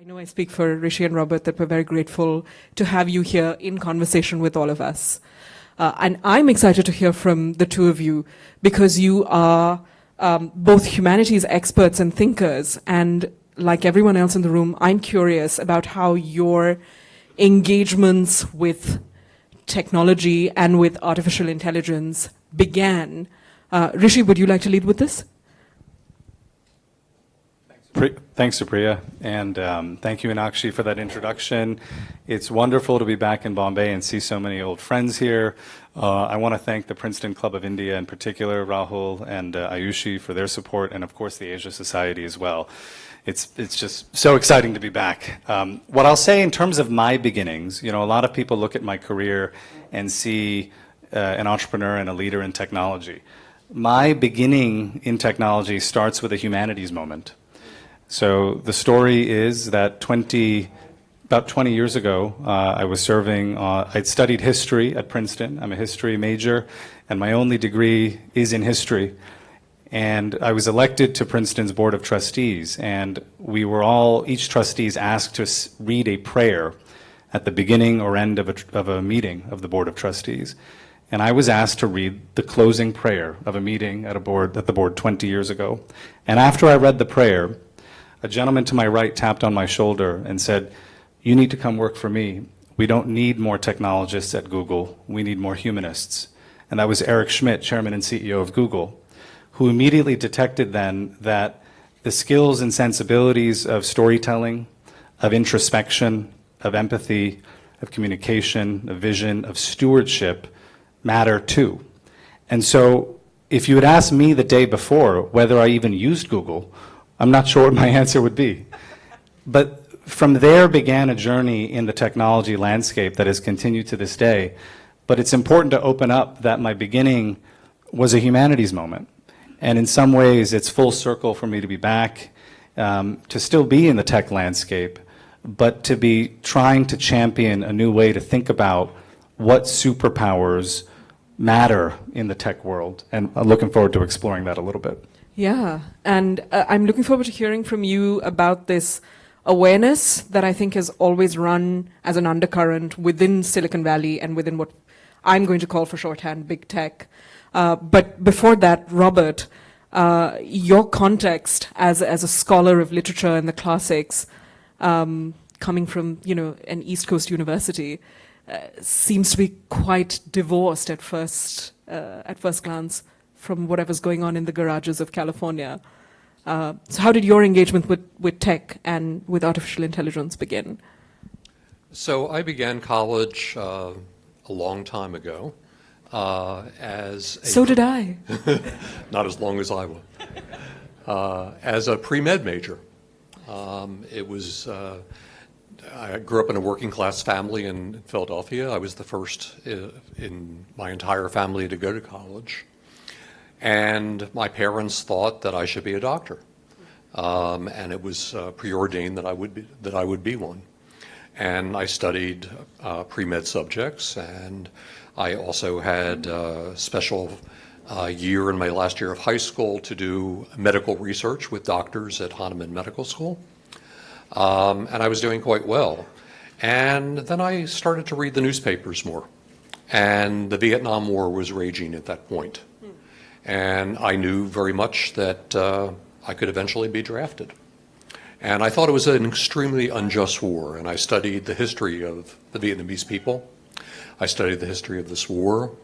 know I speak for Rishi and Robert that we're very grateful to have you here in conversation with all of us. And I'm excited to hear from the two of you because you are both humanities experts and thinkers. And like everyone else in the room, I'm curious about how your engagements with technology and with artificial intelligence began. Rishi, would you like to lead with this? Thanks, Supriya, and thank you, Inakshi, for that introduction. It's wonderful to be back in Bombay and see so many old friends here. I want to thank the Princeton Club of India in particular, Rahul and Ayushi, for their support, and of course the Asia Society as well. It's just so exciting to be back. What I'll say in terms of my beginnings, you know, a lot of people look at my career and see an entrepreneur and a leader in technology. My beginning in technology starts with a humanities moment. So the story is that about 20 years ago, I was serving, I'd studied history at Princeton. I'm a history major, and my only degree is in history. And I was elected to Princeton's Board of Trustees, and we were all, each trustees asked to read a prayer at the beginning or end of a meeting of the Board of Trustees. And I was asked to read the closing prayer of a meeting at the board 20 years ago. And after I read the prayer, a gentleman to my right tapped on my shoulder and said, "You need to come work for me. We don't need more technologists at Google. We need more humanists." And that was Eric Schmidt, chairman and CEO of Google, who immediately detected then that the skills and sensibilities of storytelling, of introspection, of empathy, of communication, of vision, of stewardship matter too. And so if you had asked me the day before whether I even used Google, I'm not sure what my answer would be. But from there began a journey in the technology landscape that has continued to this day. But it's important to open up that my beginning was a humanities moment. And in some ways, it's full circle for me to be back, to still be in the tech landscape, but to be trying to champion a new way to think about what superpowers matter in the tech world. And I'm looking forward to exploring that a little bit. Yeah, and I'm looking forward to hearing from you about this awareness that I think has always run as an undercurrent within Silicon Valley and within what I'm going to call for shorthand big tech. But before that, Robert, your context as a scholar of literature and the classics, coming from an East Coast university, seems to be quite divorced at first glance from whatever's going on in the garages of California. So how did your engagement with tech and with artificial intelligence begin? So I began college a long time ago as a... So did I. Not as long as I would. As a pre-med major. I grew up in a working class family in Philadelphia. I was the first in my entire family to go to college. And my parents thought that I should be a doctor, and it was preordained that I would be one. And I studied pre-med subjects, and I also had a special year in my last year of high school to do medical research with doctors at Hahnemann Medical School, and I was doing quite well. And then I started to read the newspapers more, and the Vietnam War was raging at that point. And I knew very much that I could eventually be drafted. And I thought it was an extremely unjust war, and I studied the history of the Vietnamese people. I studied the history of this war.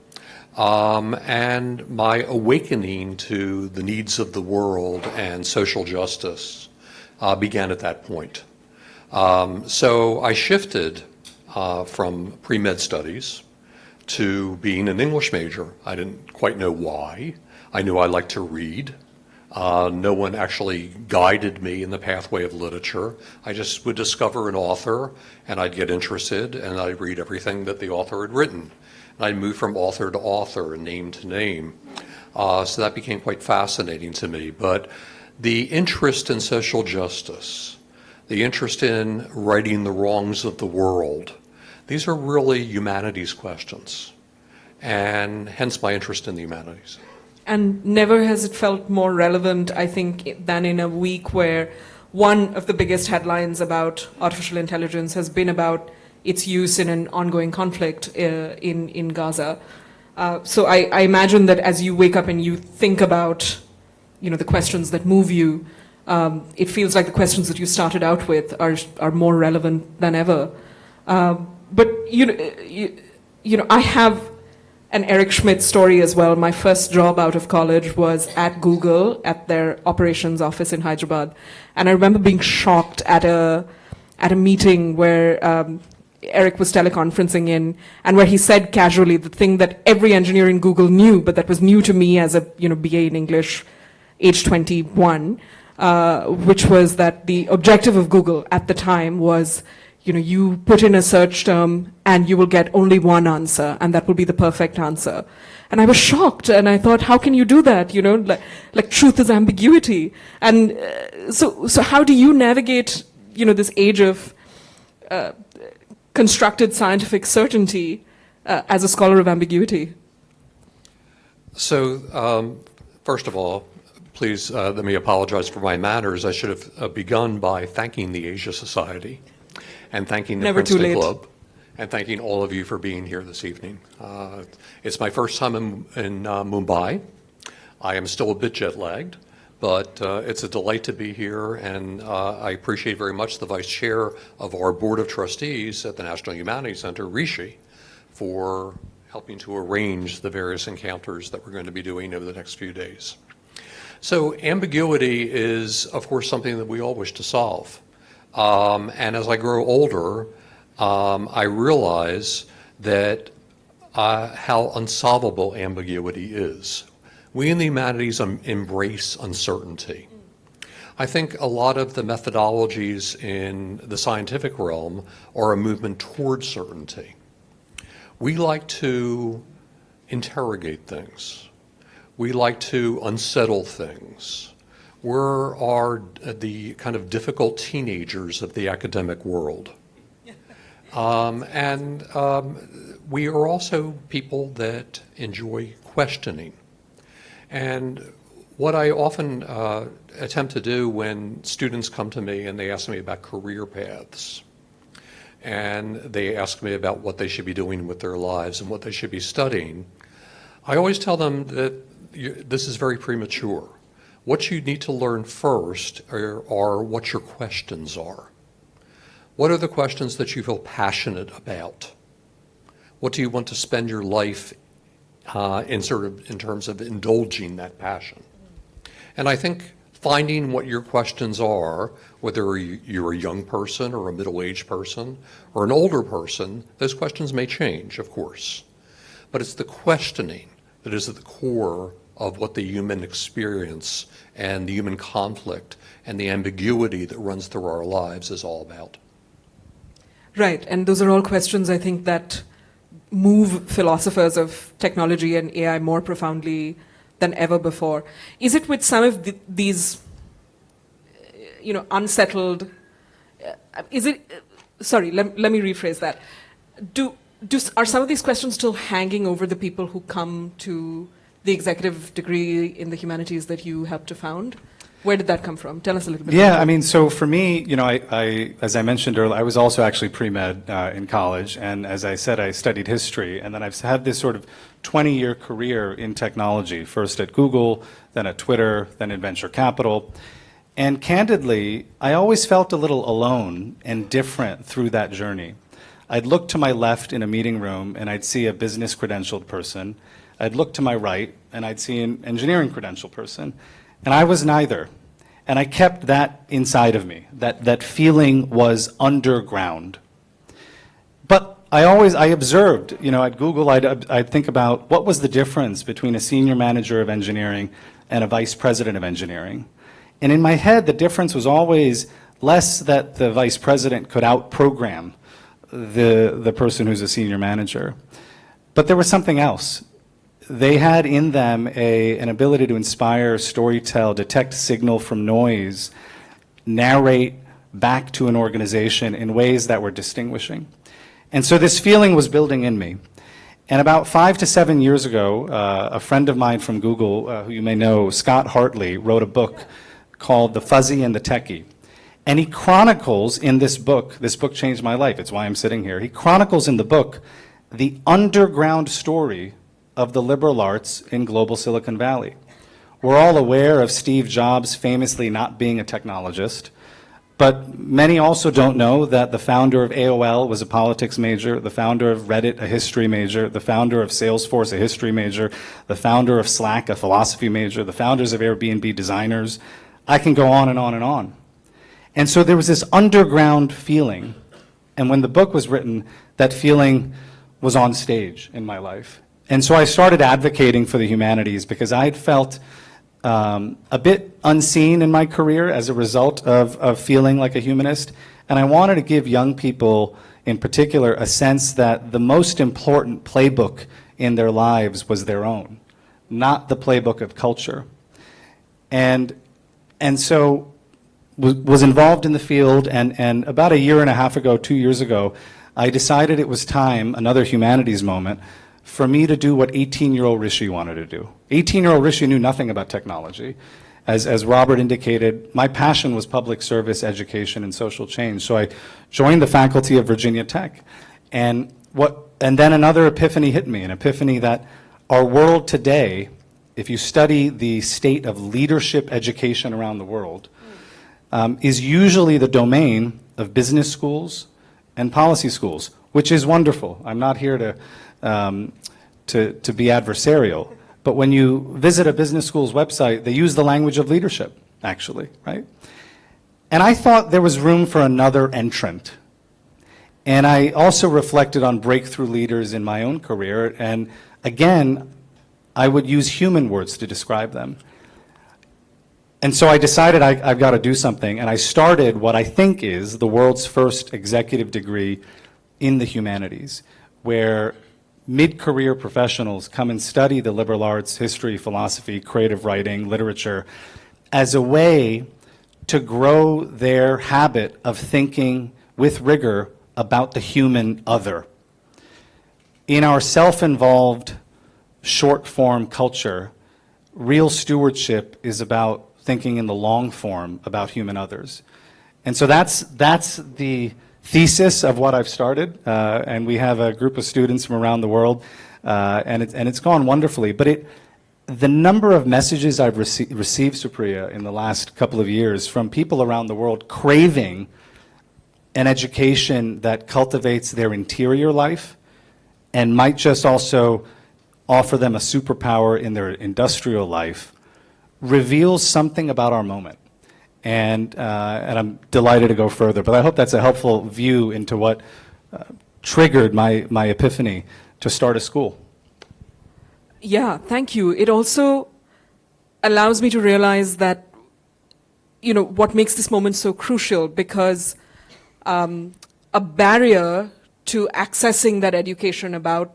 And my awakening to the needs of the world and social justice began at that point. So I shifted from pre-med studies to being an English major. I didn't quite know why. I knew I liked to read. No one actually guided me in the pathway of literature. I just would discover an author, and I'd get interested, and I'd read everything that the author had written. And I'd move from author to author, name to name. So that became quite fascinating to me. But the interest in social justice, the interest in righting the wrongs of the world, these are really humanities questions, and hence my interest in the humanities. And never has it felt more relevant, I think, than in a week where one of the biggest headlines about artificial intelligence has been about its use in an ongoing conflict in Gaza. So I imagine that as you wake up and you think about, the questions that move you, it feels like the questions that you started out with are more relevant than ever. But I have an Eric Schmidt story as well. My first job out of college was at Google at their operations office in Hyderabad, and I remember being shocked at a meeting where Eric was teleconferencing in, and where he said casually the thing that every engineer in Google knew, but that was new to me as a BA in English, age 21, which was that the objective of Google at the time was, you put in a search term and you will get only one answer, and that will be the perfect answer. And I was shocked, and I thought, how can you do that? Like truth is ambiguity. And so how do you navigate, this age of constructed scientific certainty as a scholar of ambiguity? So, first of all, please let me apologize for my manners. I should have begun by thanking the Asia Society and thanking the Princeton Club and thanking all of you for being here this evening. It's my first time in Mumbai. I am still a bit jet lagged, but it's a delight to be here, and I appreciate very much the Vice Chair of our Board of Trustees at the National Humanities Center, Rishi, for helping to arrange the various encounters that we're going to be doing over the next few days. So ambiguity is, of course, something that we all wish to solve. And as I grow older, I realize that how unsolvable ambiguity is. We in the humanities embrace uncertainty. I think a lot of the methodologies in the scientific realm are a movement towards certainty. We like to interrogate things. We like to unsettle things. We're the kind of difficult teenagers of the academic world. And we are also people that enjoy questioning. And what I often attempt to do when students come to me and they ask me about career paths, and they ask me about what they should be doing with their lives and what they should be studying, I always tell them that this is very premature. What you need to learn first are what your questions are. What are the questions that you feel passionate about? What do you want to spend your life in terms of indulging that passion? And I think finding what your questions are, whether you're a young person or a middle-aged person or an older person, those questions may change, of course. But it's the questioning that is at the core of what the human experience and the human conflict and the ambiguity that runs through our lives is all about. Right, and those are all questions, I think, that move philosophers of technology and AI more profoundly than ever before. Is it with some of these, unsettled, sorry, let me rephrase that. Are some of these questions still hanging over the people who come to the executive degree in the humanities that you helped to found? Where did that come from? Tell us a little bit. Yeah, I mean, so for me, I as I mentioned earlier, I was also actually pre-med in college, and as I said, I studied history, and then I've had this sort of 20-year career in technology, first at Google, then at Twitter, then in venture capital. And candidly, I always felt a little alone and different through that journey. I'd look to my left in a meeting room, and I'd see a business credentialed person. I'd look to my right, and I'd see an engineering credentialed person. And I was neither. And I kept that inside of me. That feeling was underground. But I observed, at Google, I'd think about what was the difference between a senior manager of engineering and a vice president of engineering. And in my head, the difference was always less that the vice president could out-program the person who's a senior manager. But there was something else. They had in them an ability to inspire, storytell, detect signal from noise, narrate back to an organization in ways that were distinguishing. And so this feeling was building in me. And about 5 to 7 years ago, a friend of mine from Google, who you may know, Scott Hartley, wrote a book called The Fuzzy and the Techie. And he chronicles in this book changed my life, it's why I'm sitting here. He chronicles in the book the underground story of the liberal arts in global Silicon Valley. We're all aware of Steve Jobs famously not being a technologist, but many also don't know that the founder of AOL was a politics major, the founder of Reddit a history major, the founder of Salesforce a history major, the founder of Slack a philosophy major, the founders of Airbnb designers. I can go on and on and on. And so there was this underground feeling, and when the book was written, that feeling was on stage in my life. And so I started advocating for the humanities because I had felt a bit unseen in my career as a result of feeling like a humanist. And I wanted to give young people in particular a sense that the most important playbook in their lives was their own, not the playbook of culture. And so was involved in the field, and about a year and a half ago, 2 years ago, I decided it was time, another humanities moment, for me to do what 18-year-old Rishi wanted to do. 18-year-old Rishi knew nothing about technology. As Robert indicated, my passion was public service, education, and social change. So I joined the faculty of Virginia Tech. And then another epiphany hit me, an epiphany that our world today, if you study the state of leadership education around the world, is usually the domain of business schools and policy schools, which is wonderful. I'm not here to be adversarial. But when you visit a business school's website, they use the language of leadership, actually, right? And I thought there was room for another entrant. And I also reflected on breakthrough leaders in my own career. And again, I would use human words to describe them. And so I decided I've got to do something. And I started what I think is the world's first executive degree in the humanities, where mid-career professionals come and study the liberal arts, history, philosophy, creative writing, literature, as a way to grow their habit of thinking with rigor about the human other. In our self-involved, short-form culture, real stewardship is about thinking in the long form about human others. And so that's the thesis of what I've started, and we have a group of students from around the world, and it's gone wonderfully. But the number of messages I've received, Supriya, in the last couple of years from people around the world craving an education that cultivates their interior life and might just also offer them a superpower in their industrial life reveals something about our moment. And I'm delighted to go further, but I hope that's a helpful view into what triggered my epiphany to start a school. Yeah, thank you. It also allows me to realize that, what makes this moment so crucial, because a barrier to accessing that education about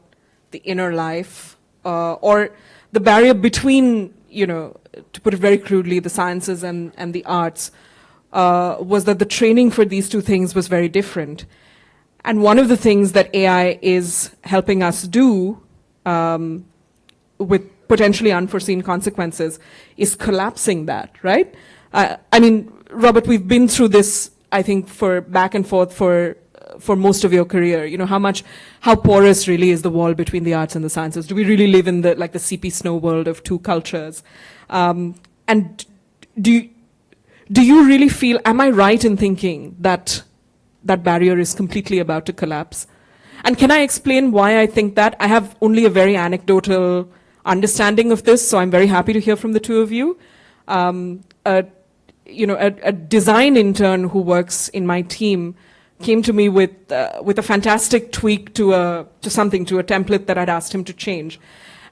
the inner life, or the barrier between, to put it very crudely, the sciences and the arts, was that the training for these two things was very different. And one of the things that AI is helping us do, with potentially unforeseen consequences, is collapsing that, right? Robert, we've been through this, I think, for back and forth for most of your career. How porous really is the wall between the arts and the sciences? Do we really live in the CP Snow world of two cultures? And do you really feel, am I right in thinking that that barrier is completely about to collapse? And can I explain why I think that? I have only a very anecdotal understanding of this, so I'm very happy to hear from the two of you. A design intern who works in my team came to me with a fantastic tweak to a template that I'd asked him to change.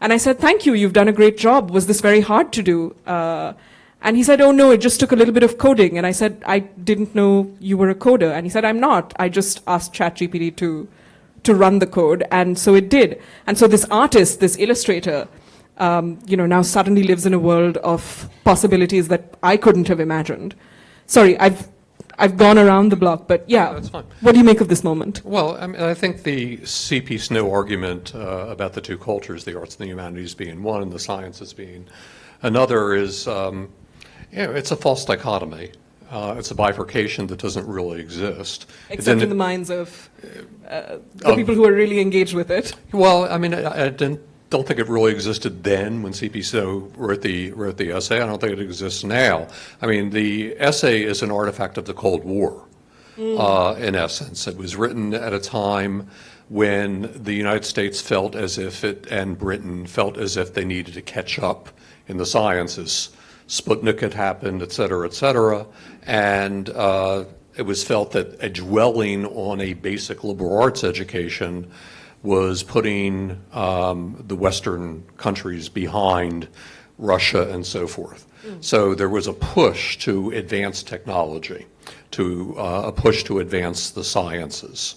And I said, thank you, you've done a great job. Was this very hard to do? And he said, oh no, it just took a little bit of coding. And I said, I didn't know you were a coder. And he said, I'm not. I just asked ChatGPT to run the code. And so it did. And so this artist, this illustrator, now suddenly lives in a world of possibilities that I couldn't have imagined. Sorry, I've gone around the block, but yeah. That's fine. What do you make of this moment? Well, I think the CP Snow argument about the two cultures, the arts and the humanities being one and the sciences being another, is, it's a false dichotomy. It's a bifurcation that doesn't really exist. Except in the minds of the people who are really engaged with it. Well, I mean, I don't think it really existed then when C.P. Snow wrote the essay. I don't think it exists now. I mean, the essay is an artifact of the Cold War, in essence. It was written at a time when the United States felt as if and Britain felt as if they needed to catch up in the sciences. Sputnik had happened, et cetera, and it was felt that a dwelling on a basic liberal arts education was putting the Western countries behind Russia and so forth. So there was a push to advance technology, a push to advance the sciences.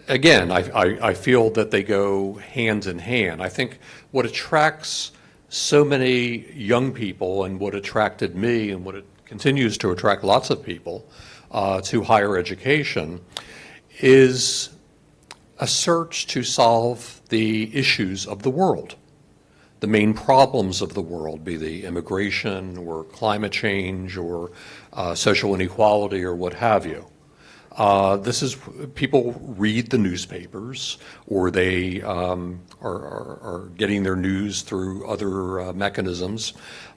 Again, I feel that they go hand in hand. I think what attracts so many young people and what attracted me and what it continues to attract lots of people to higher education is a search to solve the issues of the world, the main problems of the world, be they immigration or climate change or social inequality or what have you. This is, people read the newspapers, or they are getting their news through other mechanisms,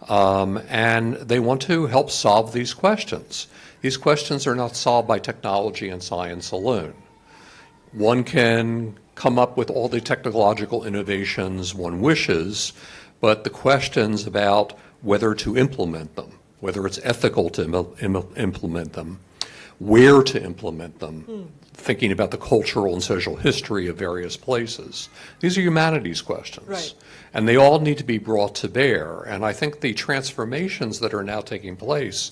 and they want to help solve these questions. These questions are not solved by technology and science alone. One can come up with all the technological innovations one wishes, but the questions about whether to implement them, whether it's ethical to implement them, where to implement them, thinking about the cultural and social history of various places. These are humanities questions. Right. And they all need to be brought to bear. And I think the transformations that are now taking place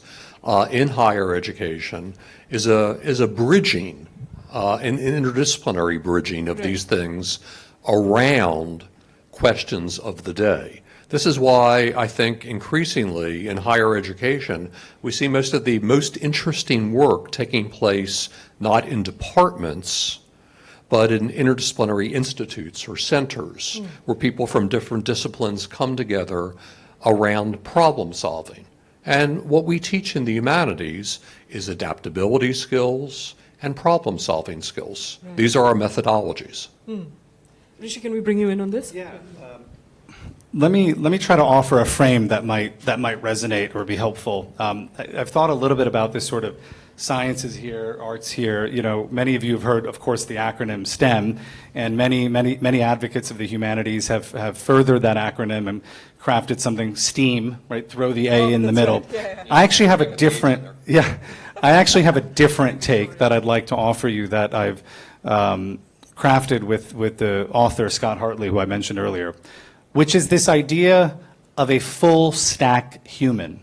in higher education is a bridging, an interdisciplinary bridging of these things around questions of the day. This is why I think increasingly in higher education, we see most of the most interesting work taking place not in departments, but in interdisciplinary institutes or centers where people from different disciplines come together around problem solving. And what we teach in the humanities is adaptability skills and problem solving skills. Right. These are our methodologies. Rishi, can we bring you in on this? Yeah. Let me try to offer a frame that might resonate or be helpful. I've thought a little bit about this sort of sciences here, arts here. You know, many of you have heard, of course, the acronym STEM, and many advocates of the humanities have furthered that acronym and crafted something STEAM, right? Throw the A in the middle. Right. Yeah. I actually have a different, I actually have a different take that I'd like to offer you that I've crafted with the author Scott Hartley, who I mentioned earlier, which is this idea of a full stack human.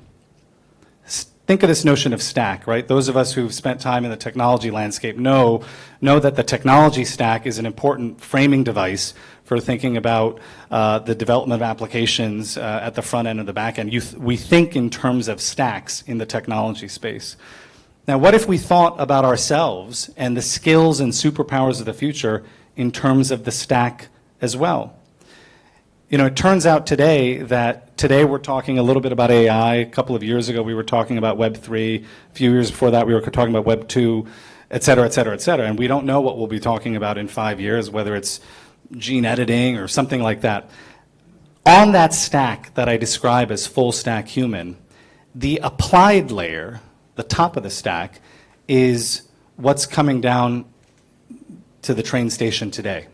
Think of this notion of stack, right? Those of us who've spent time in the technology landscape know that the technology stack is an important framing device for thinking about the development of applications at the front end and the back end. We think in terms of stacks in the technology space. Now, what if we thought about ourselves and the skills and superpowers of the future in terms of the stack as well? You know, it turns out today we're talking a little bit about AI. A couple of years ago, we were talking about Web3. A few years before that, we were talking about Web2, et cetera, et cetera, et cetera. And we don't know what we'll be talking about in 5 years, whether it's gene editing or something like that. On that stack that I describe as full stack human, the applied layer, the top of the stack, is what's coming down to the train station today.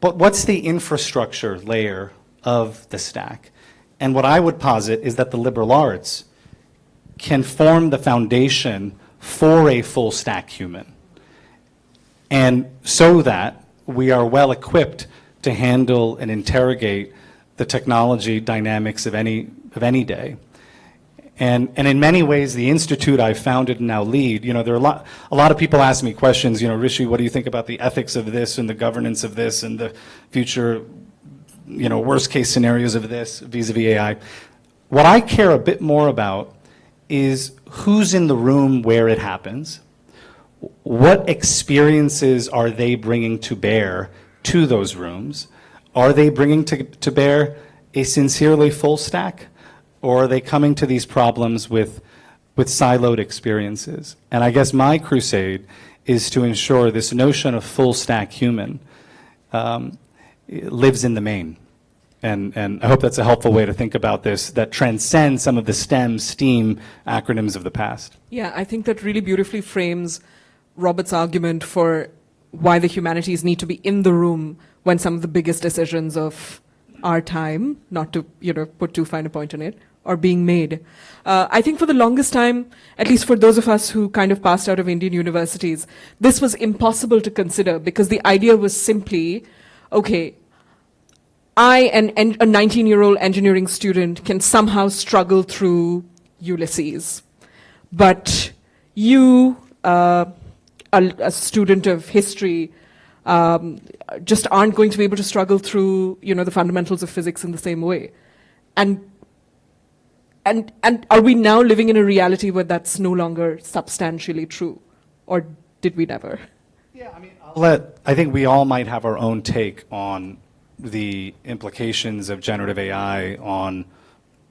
But what's the infrastructure layer of the stack? And what I would posit is that the liberal arts can form the foundation for a full stack human. And so that we are well equipped to handle and interrogate the technology dynamics of any day. And in many ways, the institute I've founded and now lead, you know, there are a lot of people ask me questions, you know, Rishi, what do you think about the ethics of this and the governance of this and the future, you know, worst case scenarios of this vis-a-vis AI? What I care a bit more about is who's in the room where it happens, what experiences are they bringing to bear to those rooms? Are they bringing to bear a sincerely full stack? or are they coming to these problems with siloed experiences? And I guess my crusade is to ensure this notion of full stack human lives in the main. And I hope that's a helpful way to think about this, that transcends some of the STEM acronyms of the past. Yeah, I think that really beautifully frames Robert's argument for why the humanities need to be in the room when some of the biggest decisions of our time, not to put too fine a point on it, are being made. I think for the longest time, at least for those of us who kind of passed out of Indian universities, this was impossible to consider because the idea was simply, okay, I, a 19-year-old engineering student, can somehow struggle through Ulysses. But you, a student of history, just aren't going to be able to struggle through, the fundamentals of physics in the same way. And are we now living in a reality where that's no longer substantially true? Or did we never? Yeah, I mean, I think we all might have our own take on the implications of generative AI on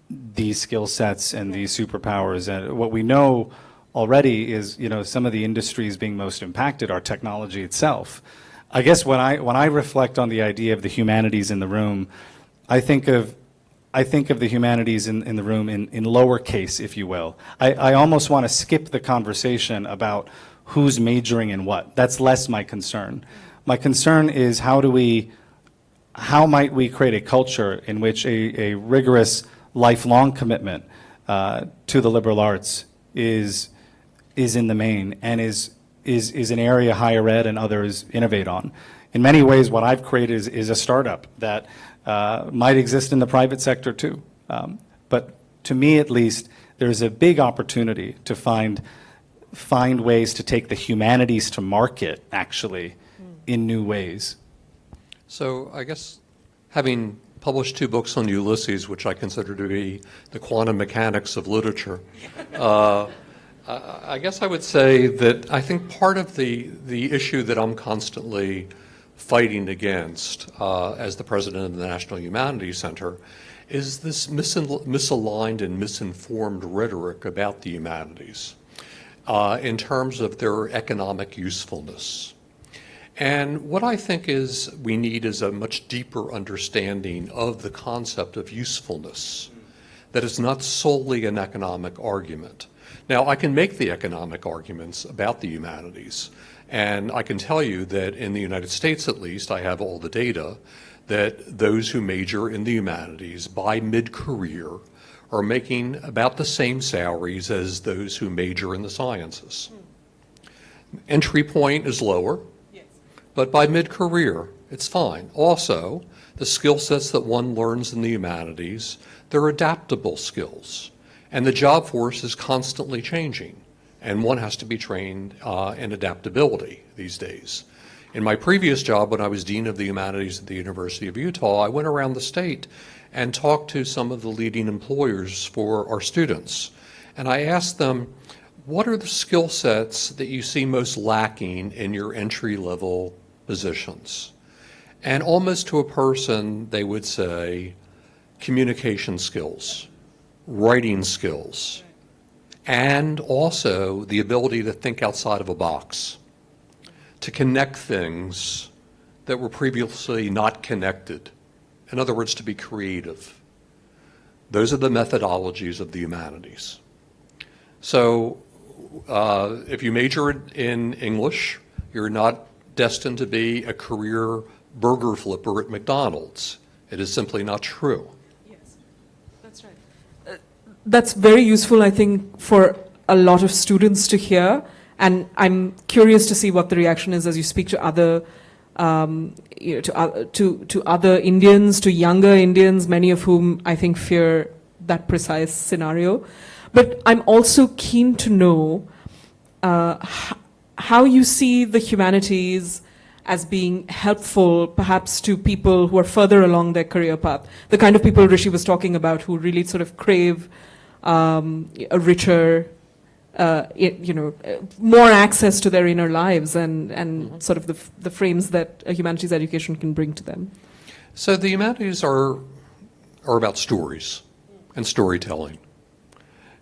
these skill sets and these superpowers. And what we know already is, some of the industries being most impacted are technology itself. I guess when I reflect on the idea of the humanities in the room, I think of the humanities in the room in lowercase, if you will. I almost want to skip the conversation about who's majoring in what. That's less my concern. My concern is how might we create a culture in which a rigorous lifelong commitment to the liberal arts is in the main and is an area higher ed and others innovate on. In many ways, what I've created is a startup that might exist in the private sector too. But to me, at least, there's a big opportunity to find ways to take the humanities to market, actually, in new ways. So I guess having published 2 books on Ulysses, which I consider to be the quantum mechanics of literature, I guess I would say that I think part of the issue that I'm constantly fighting against as the president of the National Humanities Center is this misaligned and misinformed rhetoric about the humanities in terms of their economic usefulness. And what I think we need is a much deeper understanding of the concept of usefulness, that it's not solely an economic argument. Now, I can make the economic arguments about the humanities, and I can tell you that in the United States, at least, I have all the data that those who major in the humanities by mid-career are making about the same salaries as those who major in the sciences. Entry point is lower. But by mid-career, it's fine. Also, the skill sets that one learns in the humanities, they're adaptable skills. And the job force is constantly changing. And one has to be trained in adaptability these days. In my previous job, when I was Dean of the Humanities at the University of Utah, I went around the state and talked to some of the leading employers for our students. And I asked them, what are the skill sets that you see most lacking in your entry-level positions? And almost to a person, they would say communication skills, writing skills, and also the ability to think outside of a box, to connect things that were previously not connected. In other words, to be creative. Those are the methodologies of the humanities. So if you major in English, you're not destined to be a career burger flipper at McDonald's. It is simply not true. Yes, that's right. That's very useful, I think, for a lot of students to hear. And I'm curious to see what the reaction is as you speak to other, to other Indians, to younger Indians, many of whom I think fear that precise scenario. But I'm also keen to know how you see the humanities as being helpful, perhaps, to people who are further along their career path, the kind of people Rishi was talking about who really sort of crave a richer, more access to their inner lives and sort of the frames that a humanities education can bring to them. So the humanities are about stories. and storytelling.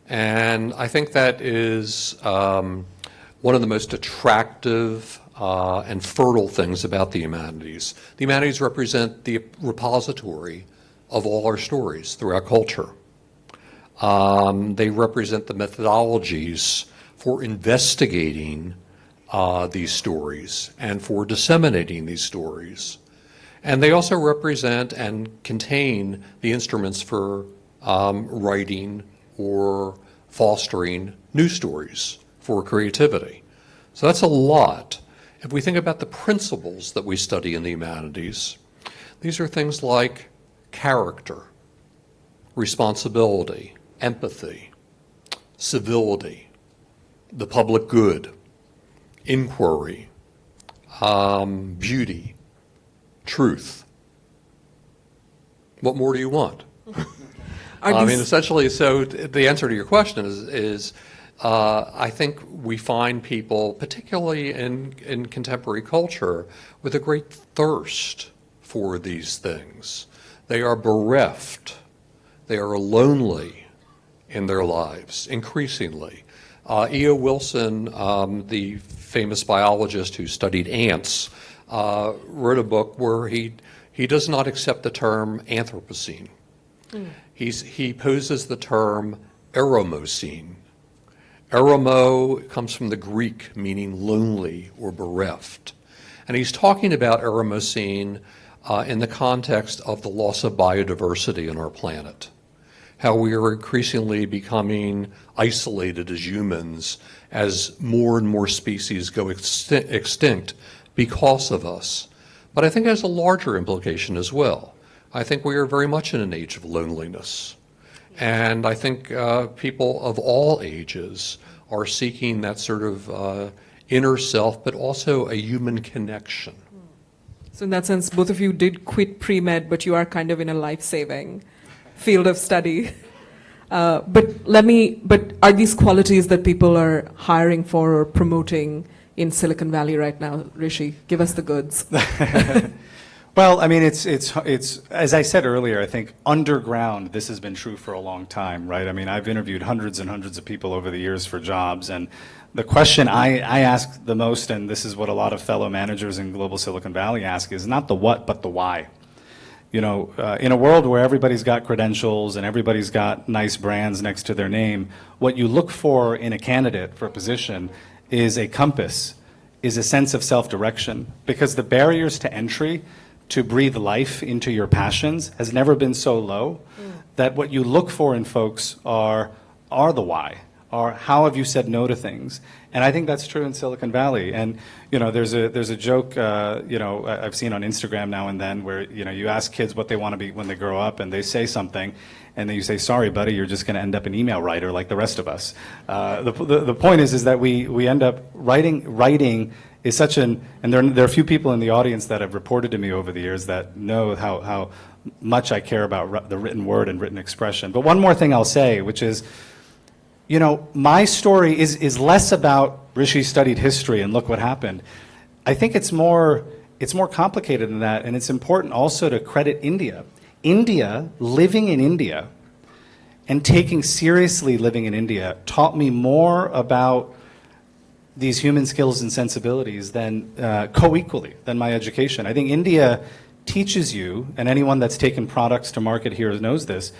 And I think that is one of the most attractive and fertile things about the humanities. The humanities represent the repository of all our stories throughout culture. They represent the methodologies for investigating these stories and for disseminating these stories. And they also represent and contain the instruments for writing or fostering new stories for creativity. So that's a lot. If we think about the principles that we study in the humanities, these are things like character, responsibility, empathy, civility, the public good, inquiry, beauty, truth. What more do you want? I mean, essentially, so the answer to your question is I think we find people, particularly in contemporary culture, with a great thirst for these things. They are bereft. They are lonely in their lives, increasingly. E.O. Wilson, the famous biologist who studied ants, wrote a book where he does not accept the term Anthropocene. He poses the term eremocene. Eremo comes from the Greek meaning lonely or bereft. And he's talking about eremocene in the context of the loss of biodiversity on our planet. How we are increasingly becoming isolated as humans as more and more species go extinct because of us. But I think it has a larger implication as well. I think we are very much in an age of loneliness. And I think people of all ages are seeking that sort of inner self, but also a human connection. So in that sense, both of you did quit pre-med, but you are kind of in a life-saving field of study. But are these qualities that people are hiring for or promoting in Silicon Valley right now? Rishi, give us the goods. Well, I mean, it's as I said earlier, I think underground, this has been true for a long time, right? I mean, I've interviewed hundreds and hundreds of people over the years for jobs, and the question I ask the most, and this is what a lot of fellow managers in global Silicon Valley ask, is not the what, but the why. You know, in a world where everybody's got credentials and everybody's got nice brands next to their name, what you look for in a candidate for a position is a compass, is a sense of self-direction, because the barriers to entry to breathe life into your passions has never been so low that what you look for in folks are the why, or how have you said no to things. And I think that's true in Silicon Valley. And you know, there's a joke you know, I've seen on Instagram now and then where, you know, you ask kids what they want to be when they grow up, and they say something, and then you say, sorry buddy, you're just going to end up an email writer like the rest of us. The point is that we end up writing is such an, and there are a few people in the audience that have reported to me over the years that know how much I care about the written word and written expression. But one more thing I'll say, which is, you know, my story is less about Rishi studied history and look what happened. I think it's more complicated than that, and it's important also to credit India. India, living in India and taking seriously living in India taught me more about these human skills and sensibilities than co-equally than my education. I think India teaches you, and anyone that's taken products to market here knows this,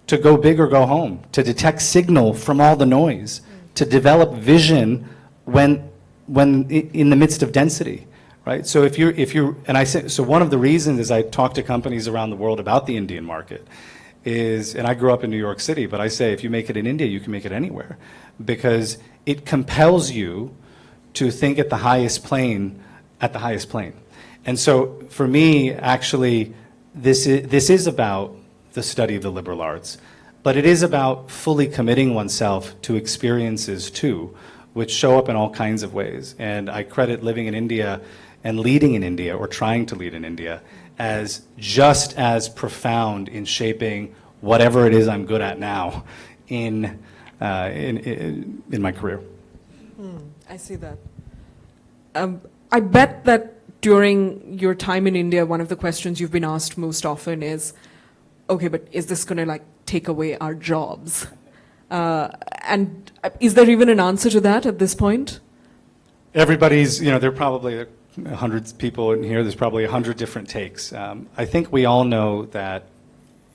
to go big or go home, to detect signal from all the noise, to develop vision when in the midst of density, right? So if you and I say, so one of the reasons is I talk to companies around the world about the Indian market is, and I grew up in New York City, but I say if you make it in India, you can make it anywhere, because it compels you to think at the highest plane, And so for me, actually, this is about the study of the liberal arts, but it is about fully committing oneself to experiences too, which show up in all kinds of ways. And I credit living in India and leading in India, or trying to lead in India, as just as profound in shaping whatever it is I'm good at now in my career. I see that. I bet that during your time in India, one of the questions you've been asked most often is, okay, but is this going to like take away our jobs. And is there even an answer to that at this point? Everybody's, there are probably hundreds of people in here. There's probably 100 different takes. I think we all know that,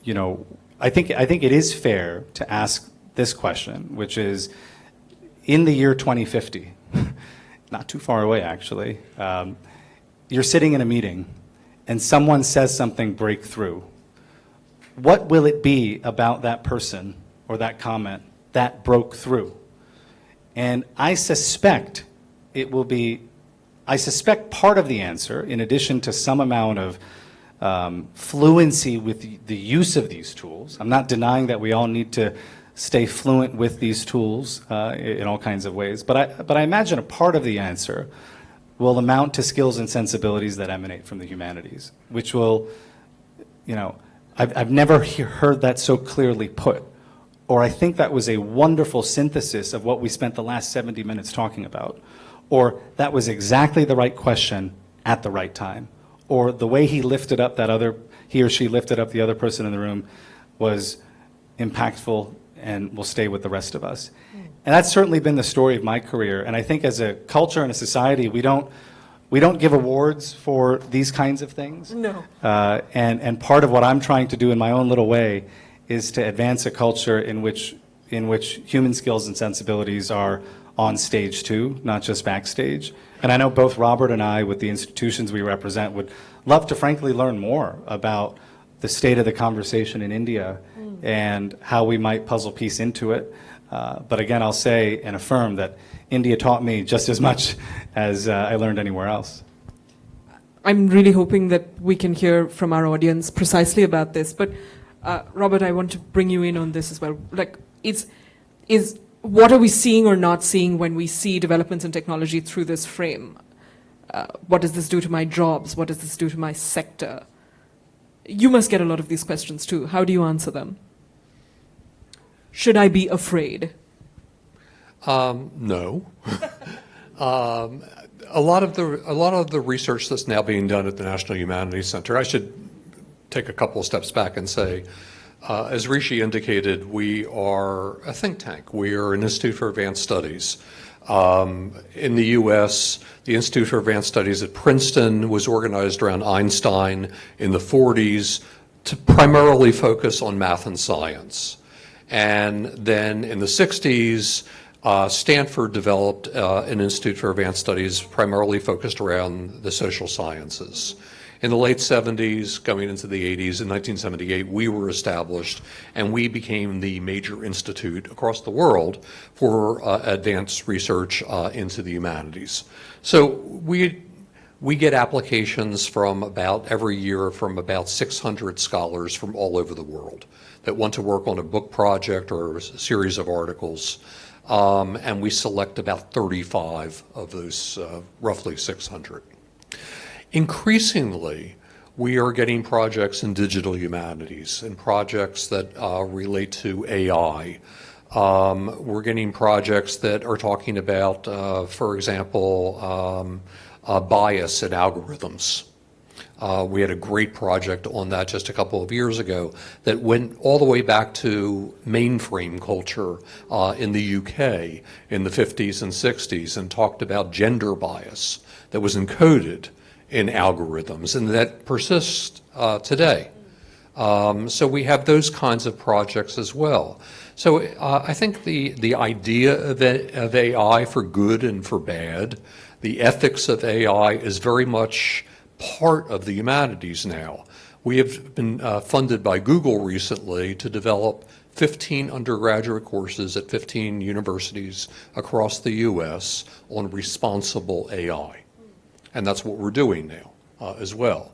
I think it is fair to ask this question, which is, in the year 2050, not too far away actually, you're sitting in a meeting and someone says something breakthrough. What will it be about that person or that comment that broke through? And I suspect part of the answer, in addition to some amount of fluency with the use of these tools. I'm not denying that we all need to stay fluent with these tools in all kinds of ways, but I imagine a part of the answer will amount to skills and sensibilities that emanate from the humanities, which will, I've never heard that so clearly put, or I think that was a wonderful synthesis of what we spent the last 70 minutes talking about, or that was exactly the right question at the right time, or the way he or she lifted up the other person in the room was impactful and will stay with the rest of us. And that's certainly been the story of my career. And I think as a culture and a society, we don't give awards for these kinds of things. No. And part of what I'm trying to do in my own little way is to advance a culture in which human skills and sensibilities are on stage too, not just backstage. And I know both Robert and I, with the institutions we represent, would love to frankly learn more about the state of the conversation in India and how we might puzzle piece into it. But again, I'll say and affirm that India taught me just as much as I learned anywhere else. I'm really hoping that we can hear from our audience precisely about this. But Robert, I want to bring you in on this as well. Like, what are we seeing or not seeing when we see developments in technology through this frame? What does this do to my jobs? What does this do to my sector? You must get a lot of these questions too. How do you answer them? Should I be afraid? No. A lot of the research that's now being done at the National Humanities Center, I should take a couple of steps back and say, as Rishi indicated, we are a think tank. We are an Institute for Advanced Studies. In the U.S., the Institute for Advanced Studies at Princeton was organized around Einstein in the 40s to primarily focus on math and science. And then in the 60s, Stanford developed an Institute for Advanced Studies primarily focused around the social sciences. In the late 70s, going into the 80s, in 1978, we were established, and we became the major institute across the world for advanced research into the humanities. So we get applications from every year from about 600 scholars from all over the world that want to work on a book project or a series of articles, and we select about 35 of those roughly 600. Increasingly, we are getting projects in digital humanities and projects that relate to AI. We're getting projects that are talking about, for example, bias in algorithms. We had a great project on that just a couple of years ago that went all the way back to mainframe culture in the UK in the 50s and 60s and talked about gender bias that was encoded in algorithms, and that persists today. So we have those kinds of projects as well. So I think the idea of AI for good and for bad, the ethics of AI is very much part of the humanities now. We have been funded by Google recently to develop 15 undergraduate courses at 15 universities across the US on responsible AI. And that's what we're doing now as well.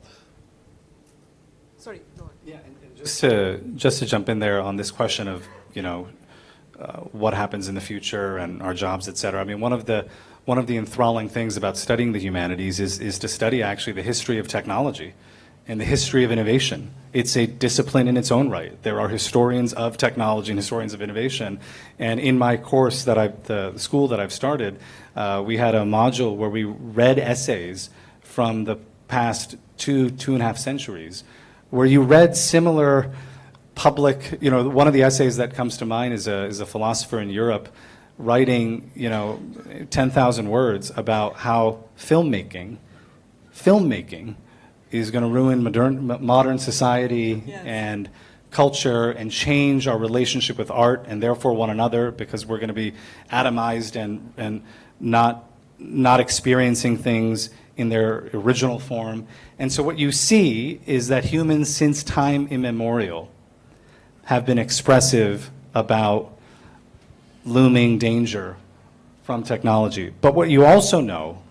Sorry, go on. Yeah, and just to jump in there on this question of, what happens in the future and our jobs, et cetera. I mean, one of the enthralling things about studying the humanities is to study actually the history of technology and the history of innovation. It's a discipline in its own right. There are historians of technology and historians of innovation. And in my course the school that I've started, we had a module where we read essays from the past two and a half centuries, where you read similar public, one of the essays that comes to mind is a philosopher in Europe writing, 10,000 words about how filmmaking is going to ruin modern society Yes. and culture and change our relationship with art and therefore one another, because we're going to be atomized and not experiencing things in their original form. And so what you see is that humans since time immemorial have been expressive about looming danger from technology. But what you also know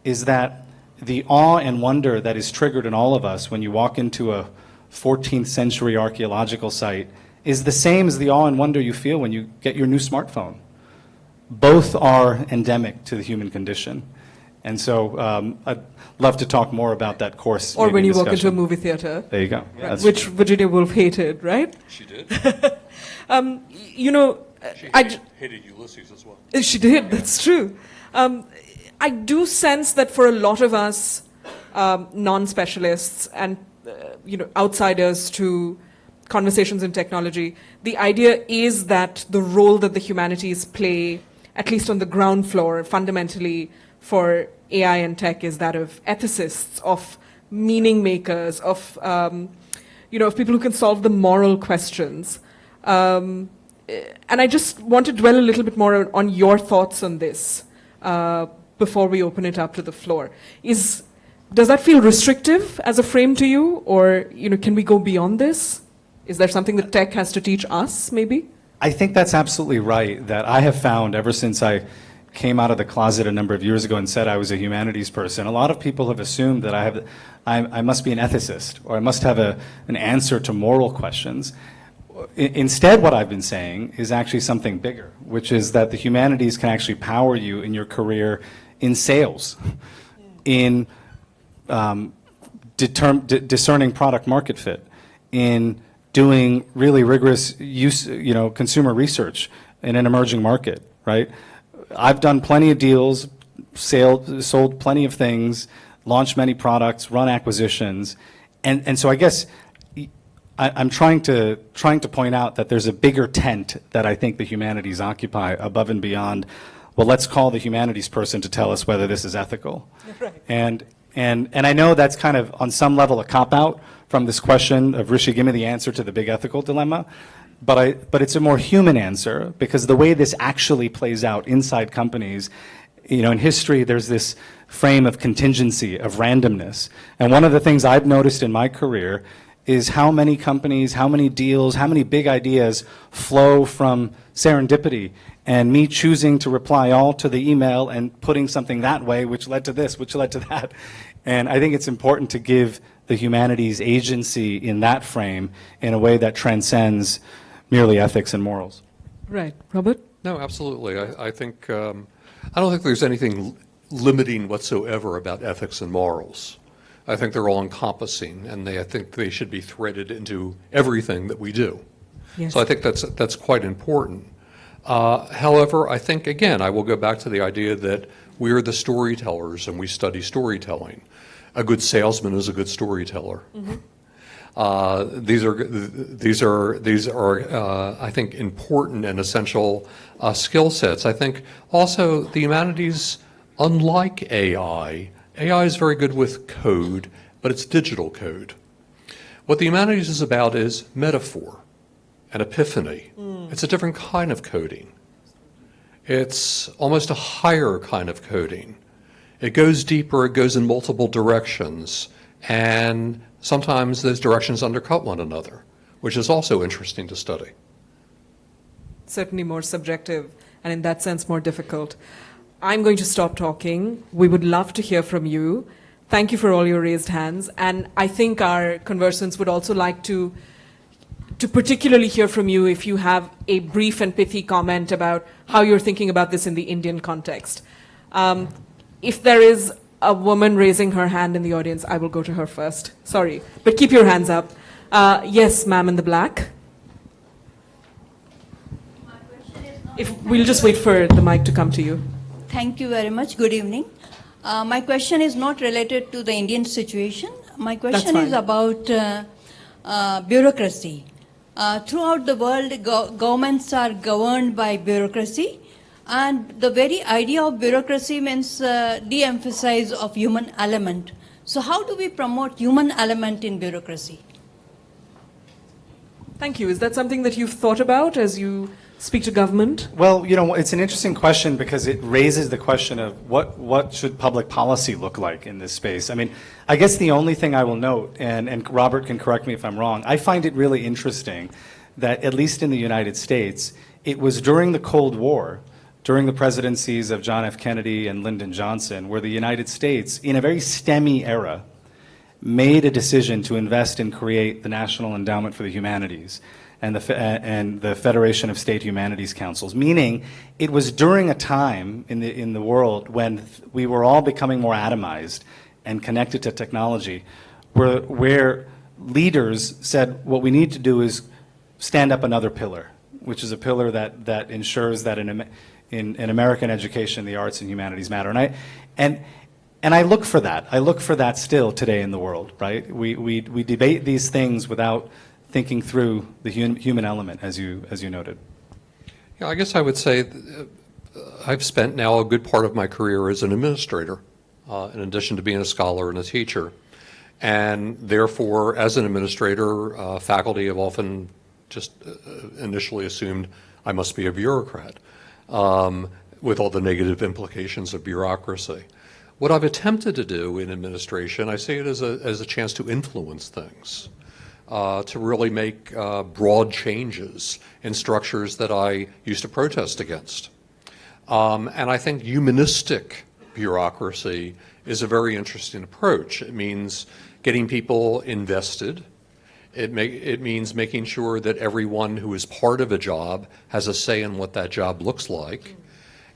is that the awe and wonder that is triggered in all of us when you walk into a 14th century archaeological site is the same as the awe and wonder you feel when you get your new smartphone. Both are endemic to the human condition. And so I'd love to talk more about that course. Or when you walk into a discussion. movie theater. There you go. Right. Which Virginia Woolf hated, right? She did. You know, She hated Ulysses as well. She did, that's true. I do sense that for a lot of us, non-specialists and outsiders to conversations in technology, the idea is that the role that the humanities play, at least on the ground floor, fundamentally for AI and tech, is that of ethicists, of meaning makers, of of people who can solve the moral questions. And I just want to dwell a little bit more on your thoughts on this before we open it up to the floor. Does that feel restrictive as a frame to you, or can we go beyond this? Is there something that tech has to teach us, maybe? I think that's absolutely right. That I have found ever since I came out of the closet a number of years ago and said I was a humanities person, a lot of people have assumed that I must be an ethicist, or I must have an answer to moral questions. Instead, what I've been saying is actually something bigger, which is that the humanities can actually power you in your career in sales, in discerning product market fit, in doing really rigorous consumer research in an emerging market, right? I've done plenty of deals, sold plenty of things, launched many products, run acquisitions, and so I guess I'm trying to point out that there's a bigger tent that I think the humanities occupy above and beyond. Well, let's call the humanities person to tell us whether this is ethical. Right. And I know that's kind of on some level a cop-out from this question of Rishi, give me the answer to the big ethical dilemma. But it's a more human answer, because the way this actually plays out inside companies, in history there's this frame of contingency, of randomness. And one of the things I've noticed in my career is how many companies, how many deals, how many big ideas flow from serendipity and me choosing to reply all to the email and putting something that way, which led to this, which led to that. And I think it's important to give the humanities agency in that frame in a way that transcends merely ethics and morals. Right. Robert? No, absolutely. I think I don't think there's anything limiting whatsoever about ethics and morals. I think they're all encompassing, and I think they should be threaded into everything that we do. Yes. So I think that's quite important. However, I think, again, I will go back to the idea that we are the storytellers and we study storytelling. A good salesman is a good storyteller. Mm-hmm. These are I think, important and essential skill sets. I think also the humanities, unlike AI is very good with code, but it's digital code. What the humanities is about is metaphor and epiphany. It's a different kind of coding. It's almost a higher kind of coding. It goes deeper, it goes in multiple directions, and sometimes those directions undercut one another, which is also interesting to study. Certainly more subjective, and in that sense more difficult. I'm going to stop talking. We would love to hear from you. Thank you for all your raised hands. And I think our conversants would also like to particularly hear from you if you have a brief and pithy comment about how you're thinking about this in the Indian context. If there is a woman raising her hand in the audience, I will go to her first. Sorry, but keep your hands up. Yes, ma'am in the black. If we'll just wait for the mic to come to you. Thank you very much. Good evening. My question is not related to the Indian situation. My question is about bureaucracy. throughout the world, governments are governed by bureaucracy, and the very idea of bureaucracy means de-emphasize of human element. So how do we promote human element in bureaucracy? Thank you. Is that something that you've thought about as you speak to government? Well, you know, it's an interesting question because it raises the question of what should public policy look like in this space. I mean, I guess the only thing I will note, and Robert can correct me if I'm wrong, I find it really interesting that at least in the United States, it was during the Cold War, during the presidencies of John F. Kennedy and Lyndon Johnson, where the United States, in a very STEMmy era, made a decision to invest and create the National Endowment for the Humanities and the Federation of State Humanities Councils, meaning it was during a time in the world when we were all becoming more atomized and connected to technology, where leaders said what we need to do is stand up another pillar, which is a pillar that ensures that in American education, the arts and humanities matter. And I look for that. I look for that still today in the world, right? We debate these things without thinking through the human element, as you noted. Yeah, I guess I would say I've spent now a good part of my career as an administrator, in addition to being a scholar and a teacher. And therefore, as an administrator, faculty have often just initially assumed I must be a bureaucrat, with all the negative implications of bureaucracy. What I've attempted to do in administration, I see it as a chance to influence things, to really make broad changes in structures that I used to protest against. And I think humanistic bureaucracy is a very interesting approach. It means getting people invested. It means making sure that everyone who is part of a job has a say in what that job looks like.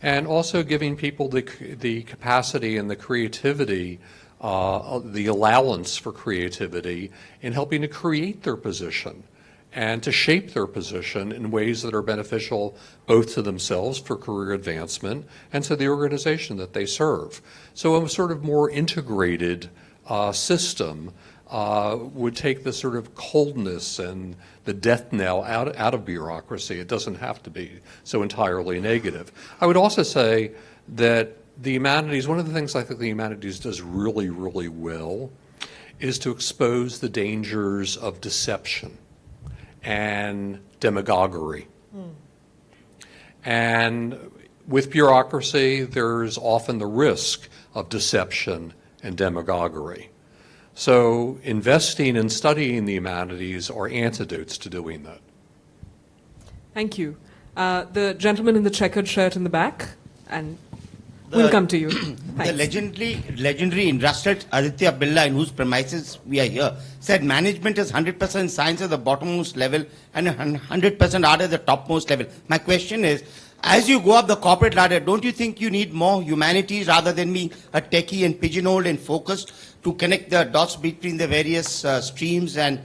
And also giving people the capacity and the creativity, the allowance for creativity in helping to create their position and to shape their position in ways that are beneficial both to themselves for career advancement and to the organization that they serve. So a sort of more integrated system would take the sort of coldness and the death knell out of bureaucracy. It doesn't have to be so entirely negative. I would also say that the humanities, one of the things I think the humanities does really, really well is to expose the dangers of deception and demagoguery. And with bureaucracy, there's often the risk of deception and demagoguery. So investing and studying the humanities are antidotes to doing that. Thank you. The gentleman in the checkered shirt in the back, and we'll come to you. The legendary industrial Aditya Birla, in whose premises we are here, said management is 100% science at the bottommost level and 100% art at the topmost level. My question is, as you go up the corporate ladder, don't you think you need more humanities rather than being a techie and pigeonholed and focused to connect the dots between the various streams and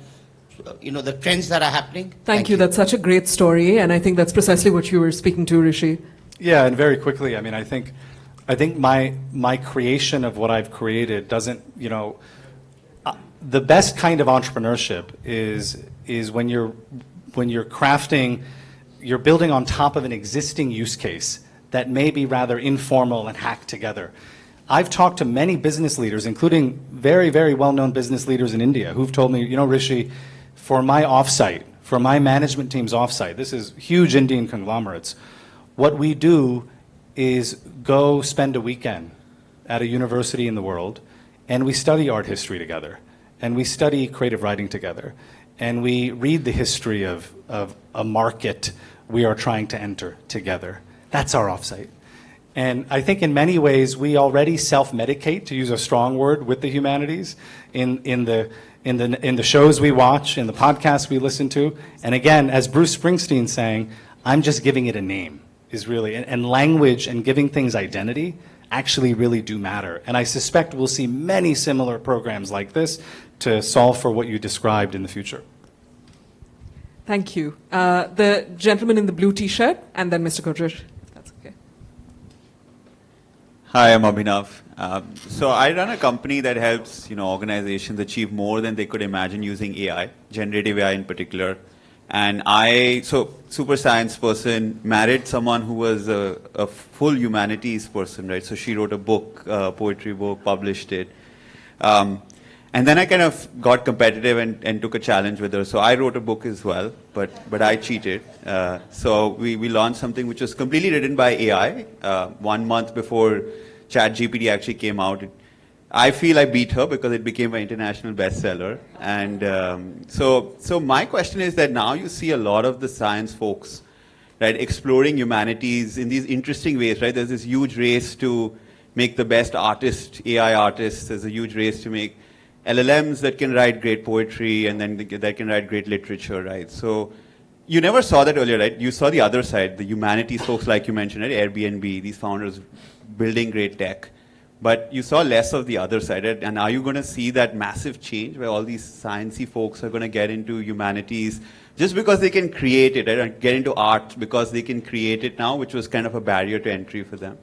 the trends that are happening? Thank you. That's such a great story, and I think that's precisely what you were speaking to, Rishi. Yeah, and very quickly, I mean, I think my creation of what I've created doesn't, the best kind of entrepreneurship is when you're crafting, you're building on top of an existing use case that may be rather informal and hacked together. I've talked to many business leaders, including very, very well-known business leaders in India, who've told me, Rishi, for my offsite, for my management team's offsite, this is huge Indian conglomerates, what we do is go spend a weekend at a university in the world, and we study art history together, and we study creative writing together, and we read the history of a market we are trying to enter together. That's our offsite. And I think in many ways we already self-medicate, to use a strong word, with the humanities in the shows we watch, in the podcasts we listen to. And again, as Bruce Springsteen's saying, I'm just giving it a name, is really, and language and giving things identity actually really do matter. And I suspect we'll see many similar programs like this to solve for what you described in the future. Thank you. The gentleman in the blue t-shirt, and then Mr. Godrej. That's okay. Hi, I'm Abhinav. So I run a company that helps organizations achieve more than they could imagine using AI, generative AI in particular. And super science person, married someone who was a full humanities person, right? So she wrote a book, poetry book, published it. And then I kind of got competitive and took a challenge with her. So I wrote a book as well, but I cheated. So we launched something which was completely written by AI 1 month before ChatGPT actually came out. I feel I beat her because it became an international bestseller. And so my question is that now you see a lot of the science folks, right, exploring humanities in these interesting ways, right? There's this huge race to make the best artists, AI artists. There's a huge race to make LLMs that can write great poetry and then that can write great literature, right? So you never saw that earlier, right? You saw the other side, the humanities folks like you mentioned, right? Airbnb, these founders building great tech. But you saw less of the other side, right? And are you going to see that massive change where all these sciencey folks are going to get into humanities just because they can create it, right? Or get into art because they can create it now, which was kind of a barrier to entry for them?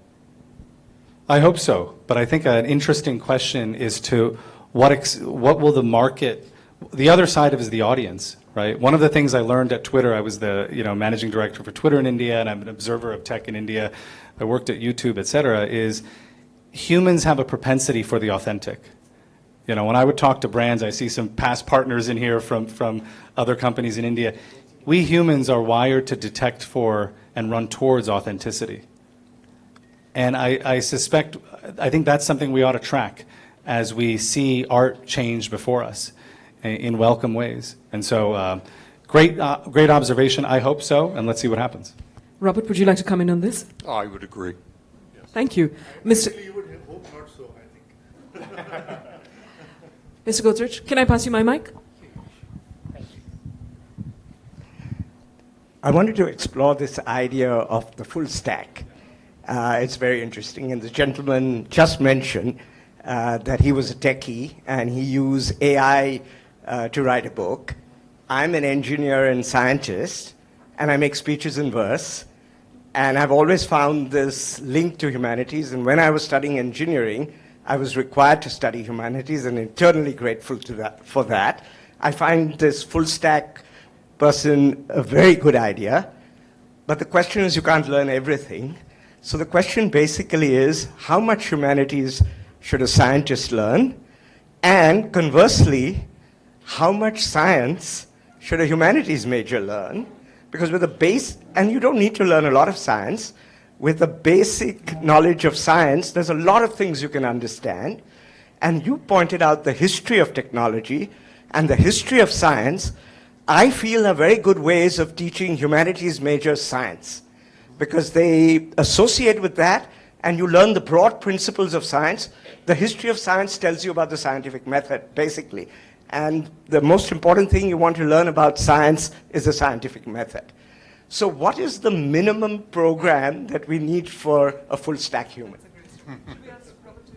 I hope so, but I think an interesting question is to what will the market, the other side of it is the audience, right? One of the things I learned at Twitter, I was the managing director for Twitter in India, and I'm an observer of tech in India. I worked at YouTube, et cetera, is humans have a propensity for the authentic. When I would talk to brands, I see some past partners in here from other companies in India. We humans are wired to detect for and run towards authenticity. And I think that's something we ought to track as we see art change before us in welcome ways. And so great observation. I hope so, and let's see what happens. Robert, would you like to come in on this? I would agree. Thank you. Mr. You would hope not so, I think. Mr. Godrej, can I pass you my mic? I wanted to explore this idea of the full stack. It's very interesting, and the gentleman just mentioned that he was a techie and he used AI to write a book. I'm an engineer and scientist, and I make speeches in verse. And I've always found this link to humanities. And when I was studying engineering, I was required to study humanities and eternally grateful for that. I find this full stack person a very good idea. But the question is, you can't learn everything. So the question basically is, how much humanities should a scientist learn? And conversely, how much science should a humanities major learn? Because with a base, and you don't need to learn a lot of science, with a basic knowledge of science, there's a lot of things you can understand. And you pointed out the history of technology and the history of science, I feel are very good ways of teaching humanities major science, because they associate with that and you learn the broad principles of science. The history of science tells you about the scientific method, basically. And the most important thing you want to learn about science is the scientific method. So what is the minimum program that we need for a full stack human?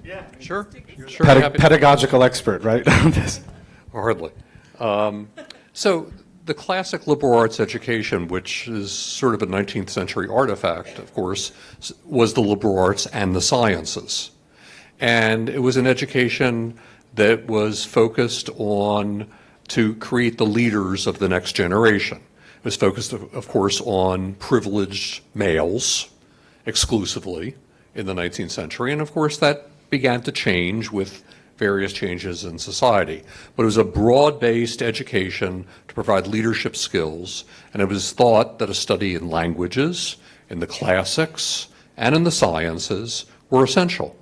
Yeah, sure. Pedagogical expert, right? Hardly. So the classic liberal arts education, which is sort of a 19th century artifact, of course, was the liberal arts and the sciences. And it was an education that was focused on to create the leaders of the next generation. It was focused, of course, on privileged males exclusively in the 19th century. And of course, that began to change with various changes in society. But it was a broad-based education to provide leadership skills, and it was thought that a study in languages, in the classics, and in the sciences were essential.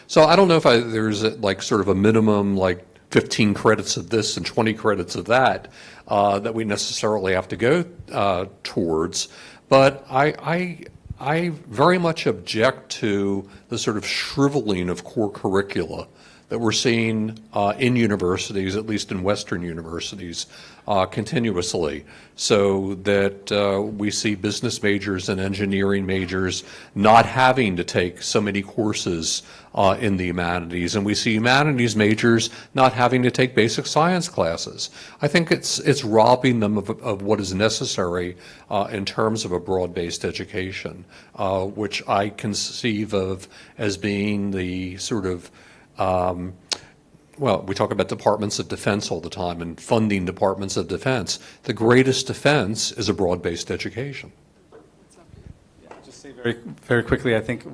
So I don't know if there's like sort of a minimum, like 15 credits of this and 20 credits of that, that we necessarily have to go towards. But I very much object to the sort of shriveling of core curricula that we're seeing in universities, at least in Western universities, continuously, so that we see business majors and engineering majors not having to take so many courses in the humanities, and we see humanities majors not having to take basic science classes. I think it's robbing them of what is necessary in terms of a broad-based education, which I conceive of as being the sort of Well, we talk about departments of defense all the time and funding departments of defense. The greatest defense is a broad-based education. Just say very quickly, I think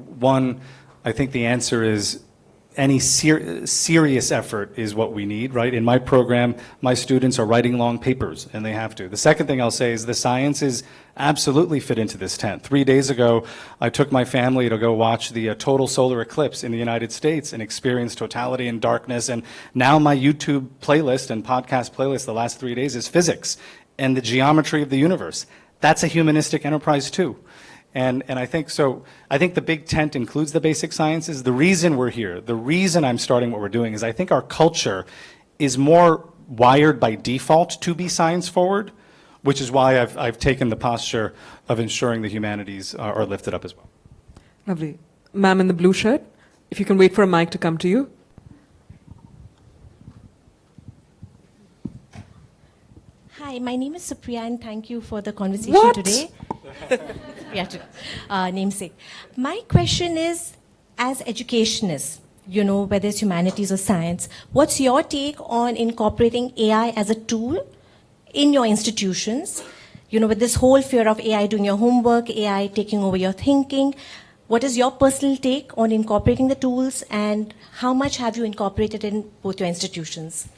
the answer is any serious effort is what we need, right? In my program, my students are writing long papers, and they have to. The second thing I'll say is the sciences absolutely fit into this tent. 3 days ago, I took my family to go watch the total solar eclipse in the United States and experience totality and darkness, and now my YouTube playlist and podcast playlist the last 3 days is physics and the geometry of the universe. That's a humanistic enterprise too. And I think so. I think the big tent includes the basic sciences. The reason we're here, the reason I'm starting what we're doing is I think our culture is more wired by default to be science forward, which is why I've taken the posture of ensuring the humanities are lifted up as well. Lovely. Ma'am in the blue shirt, if you can wait for a mic to come to you. Hi, my name is Supriya, and thank you for the conversation What? today. Namesake. My question is, as educationists, whether it's humanities or science, what's your take on incorporating AI as a tool in your institutions? With this whole fear of AI doing your homework, AI taking over your thinking, what is your personal take on incorporating the tools, and how much have you incorporated in both your institutions?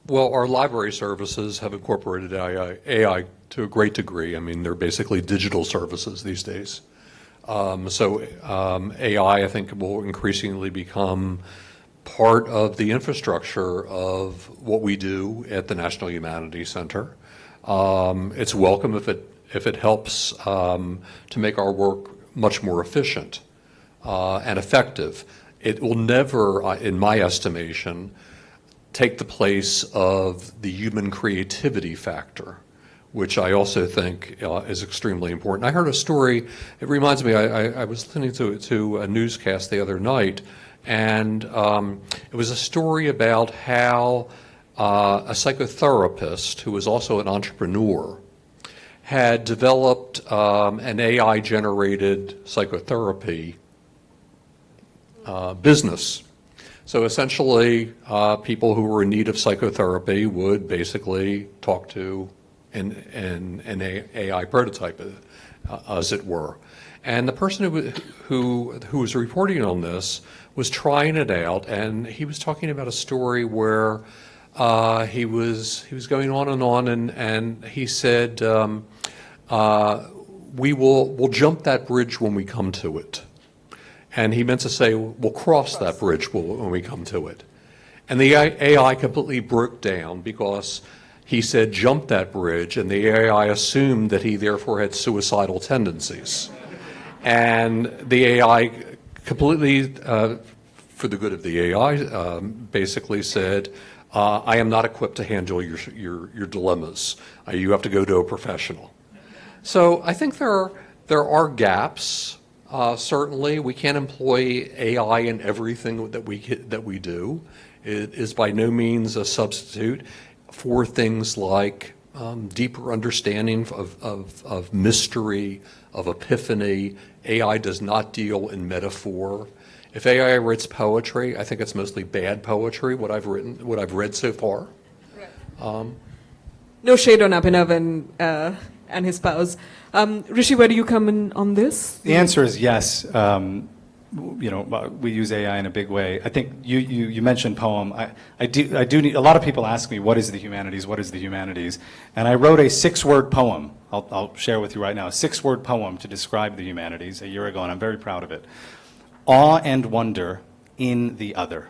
Well, our library services have incorporated AI to a great degree. I mean, they're basically digital services these days. AI, I think, will increasingly become part of the infrastructure of what we do at the National Humanities Center. It's welcome if it helps to make our work much more efficient and effective. It will never, in my estimation, take the place of the human creativity factor, which I also think is extremely important. I heard a story, it reminds me, I was listening to a newscast the other night, and it was a story about how a psychotherapist, who was also an entrepreneur, had developed an AI-generated psychotherapy business. So essentially, people who were in need of psychotherapy would basically talk to an AI prototype, as it were. And the person who was reporting on this was trying it out, and he was talking about a story where he was going on, and he said, we'll jump that bridge when we come to it. And he meant to say, we'll cross that bridge when we come to it. And the AI completely broke down because he said, jump that bridge, and the AI assumed that he therefore had suicidal tendencies. And the AI completely, for the good of the AI, basically said, I am not equipped to handle your dilemmas. You have to go to a professional. So I think there are gaps. Certainly, we can't employ AI in everything that we do. It is by no means a substitute for things like deeper understanding of mystery, of epiphany. AI does not deal in metaphor. If AI writes poetry, I think it's mostly bad poetry, what I've read so far. No shade on Abhinav and his spouse. Rishi, where do you come in on this? The answer is yes. We use AI in a big way. I think you mentioned poem. I do need, a lot of people ask me, what is the humanities? What is the humanities? And I wrote a 6-word poem. I'll share with you right now, a 6-word poem to describe the humanities a year ago, and I'm very proud of it. Awe and wonder in the other.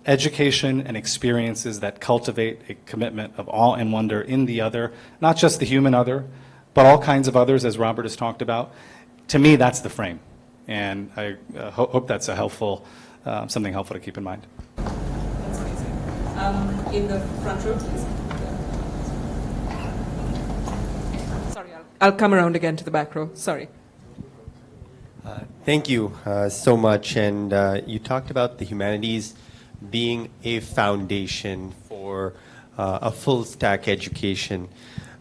Education and experiences that cultivate a commitment of awe and wonder in the other, not just the human other, but all kinds of others, as Robert has talked about. To me, that's the frame. And I hope that's a something helpful to keep in mind. That's amazing. In the front row, please. Sorry, I'll come around again to the back row. Sorry. Thank you so much. And you talked about the humanities being a foundation for a full stack education.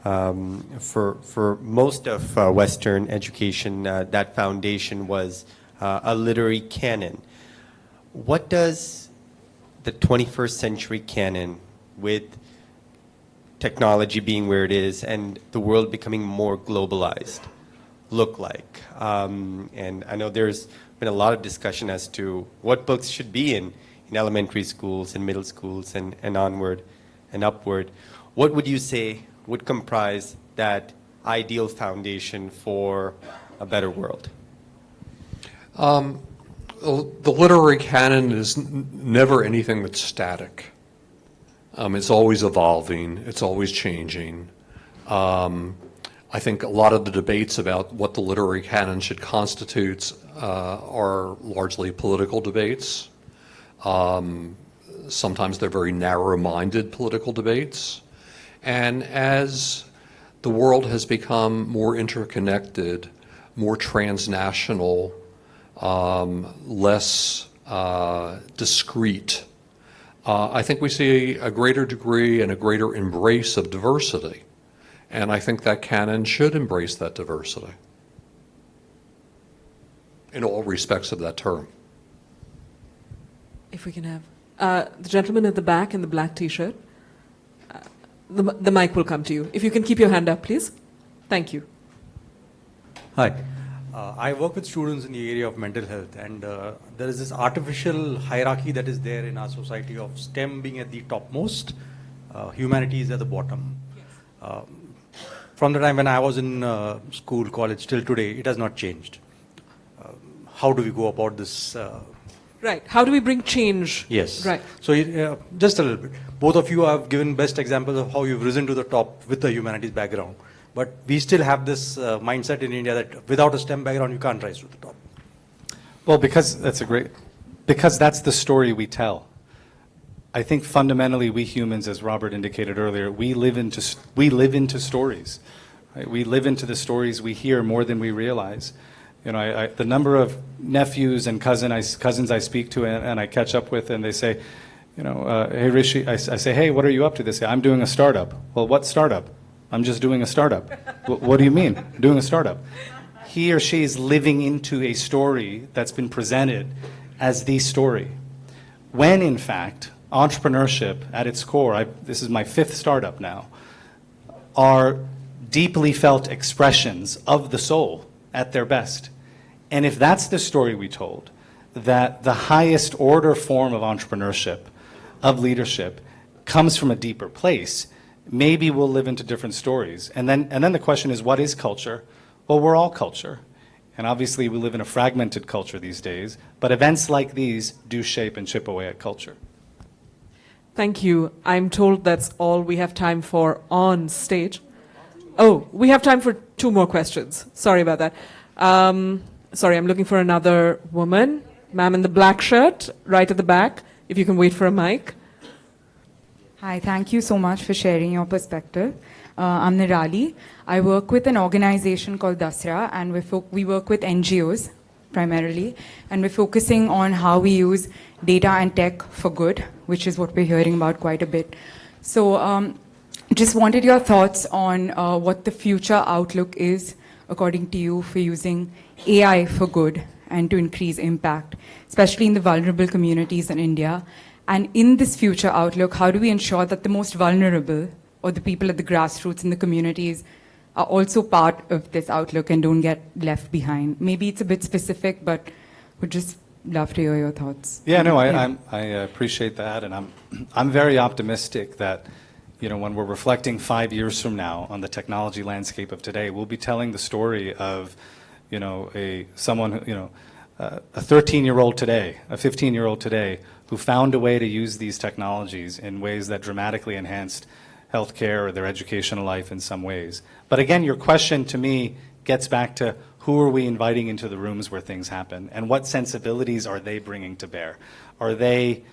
For most of Western education, that foundation was a literary canon. what does the 21st century canon, with technology being where it is and the world becoming more globalized, look like? And I know there's been a lot of discussion as to what books should be in elementary schools and middle schools and onward and upward. What would you say would comprise that ideal foundation for a better world? The literary canon is never anything that's static. It's always evolving. It's always changing. I think a lot of the debates about what the literary canon should constitute are largely political debates. Sometimes they're very narrow-minded political debates. And as the world has become more interconnected, more transnational, less discrete, I think we see a greater degree and a greater embrace of diversity. And I think that canon should embrace that diversity in all respects of that term. If we can have the gentleman at the back in the black T-shirt. The mic will come to you. If you can keep your hand up, please. Thank you. Hi. I work with students in the area of mental health, and there is this artificial hierarchy that is there in our society of STEM being at the topmost, humanities at the bottom. Yes. From the time when I was in school, college, till today, it has not changed. How do we go about this? Right. How do we bring change? Yes. Right. So just a little bit. Both of you have given best examples of how you've risen to the top with the humanities background. But we still have this mindset in India that without a STEM background, you can't rise to the top. Well, because that's the story we tell. I think fundamentally we humans, as Robert indicated earlier, we live into stories. Right? We live into the stories we hear more than we realize. You know, the number of nephews and cousins I speak to and I catch up with, and they say, you know, hey Rishi, I say, hey, what are you up to? They say, I'm doing a startup. Well, what startup? I'm just doing a startup. What do you mean, doing a startup? He or she is living into a story that's been presented as the story. When, in fact, entrepreneurship at its core, this is my 5th startup now, are deeply felt expressions of the soul at their best. And if that's the story we told, that the highest order form of entrepreneurship, of leadership, comes from a deeper place, maybe we'll live into different stories. And then the question is, what is culture? Well, we're all culture. And obviously we live in a fragmented culture these days, but events like these do shape and chip away at culture. Thank you. I'm told that's all we have time for on stage. Oh, we have time for 2 more questions. Sorry about that. Sorry, I'm looking for another woman. Ma'am in the black shirt, right at the back. If you can wait for a mic. Hi, thank you so much for sharing your perspective. I'm Nirali. I work with an organization called Dasra, and we work with NGOs primarily, and we're focusing on how we use data and tech for good, which is what we're hearing about quite a bit. So just wanted your thoughts on what the future outlook is, according to you, for using AI for good and to increase impact, especially in the vulnerable communities in India. And in this future outlook, how do we ensure that the most vulnerable, or the people at the grassroots in the communities, are also part of this outlook and don't get left behind? Maybe it's a bit specific, but would just love to hear your thoughts. Yeah, no, I appreciate that, and I'm very optimistic that, you know, when we're reflecting 5 years from now on the technology landscape of today, we'll be telling the story of, you know, a 13-year-old today, a 15-year-old today, who found a way to use these technologies in ways that dramatically enhanced healthcare or their educational life in some ways. But again, your question to me gets back to who are we inviting into the rooms where things happen, and what sensibilities are they bringing to bear? Are they,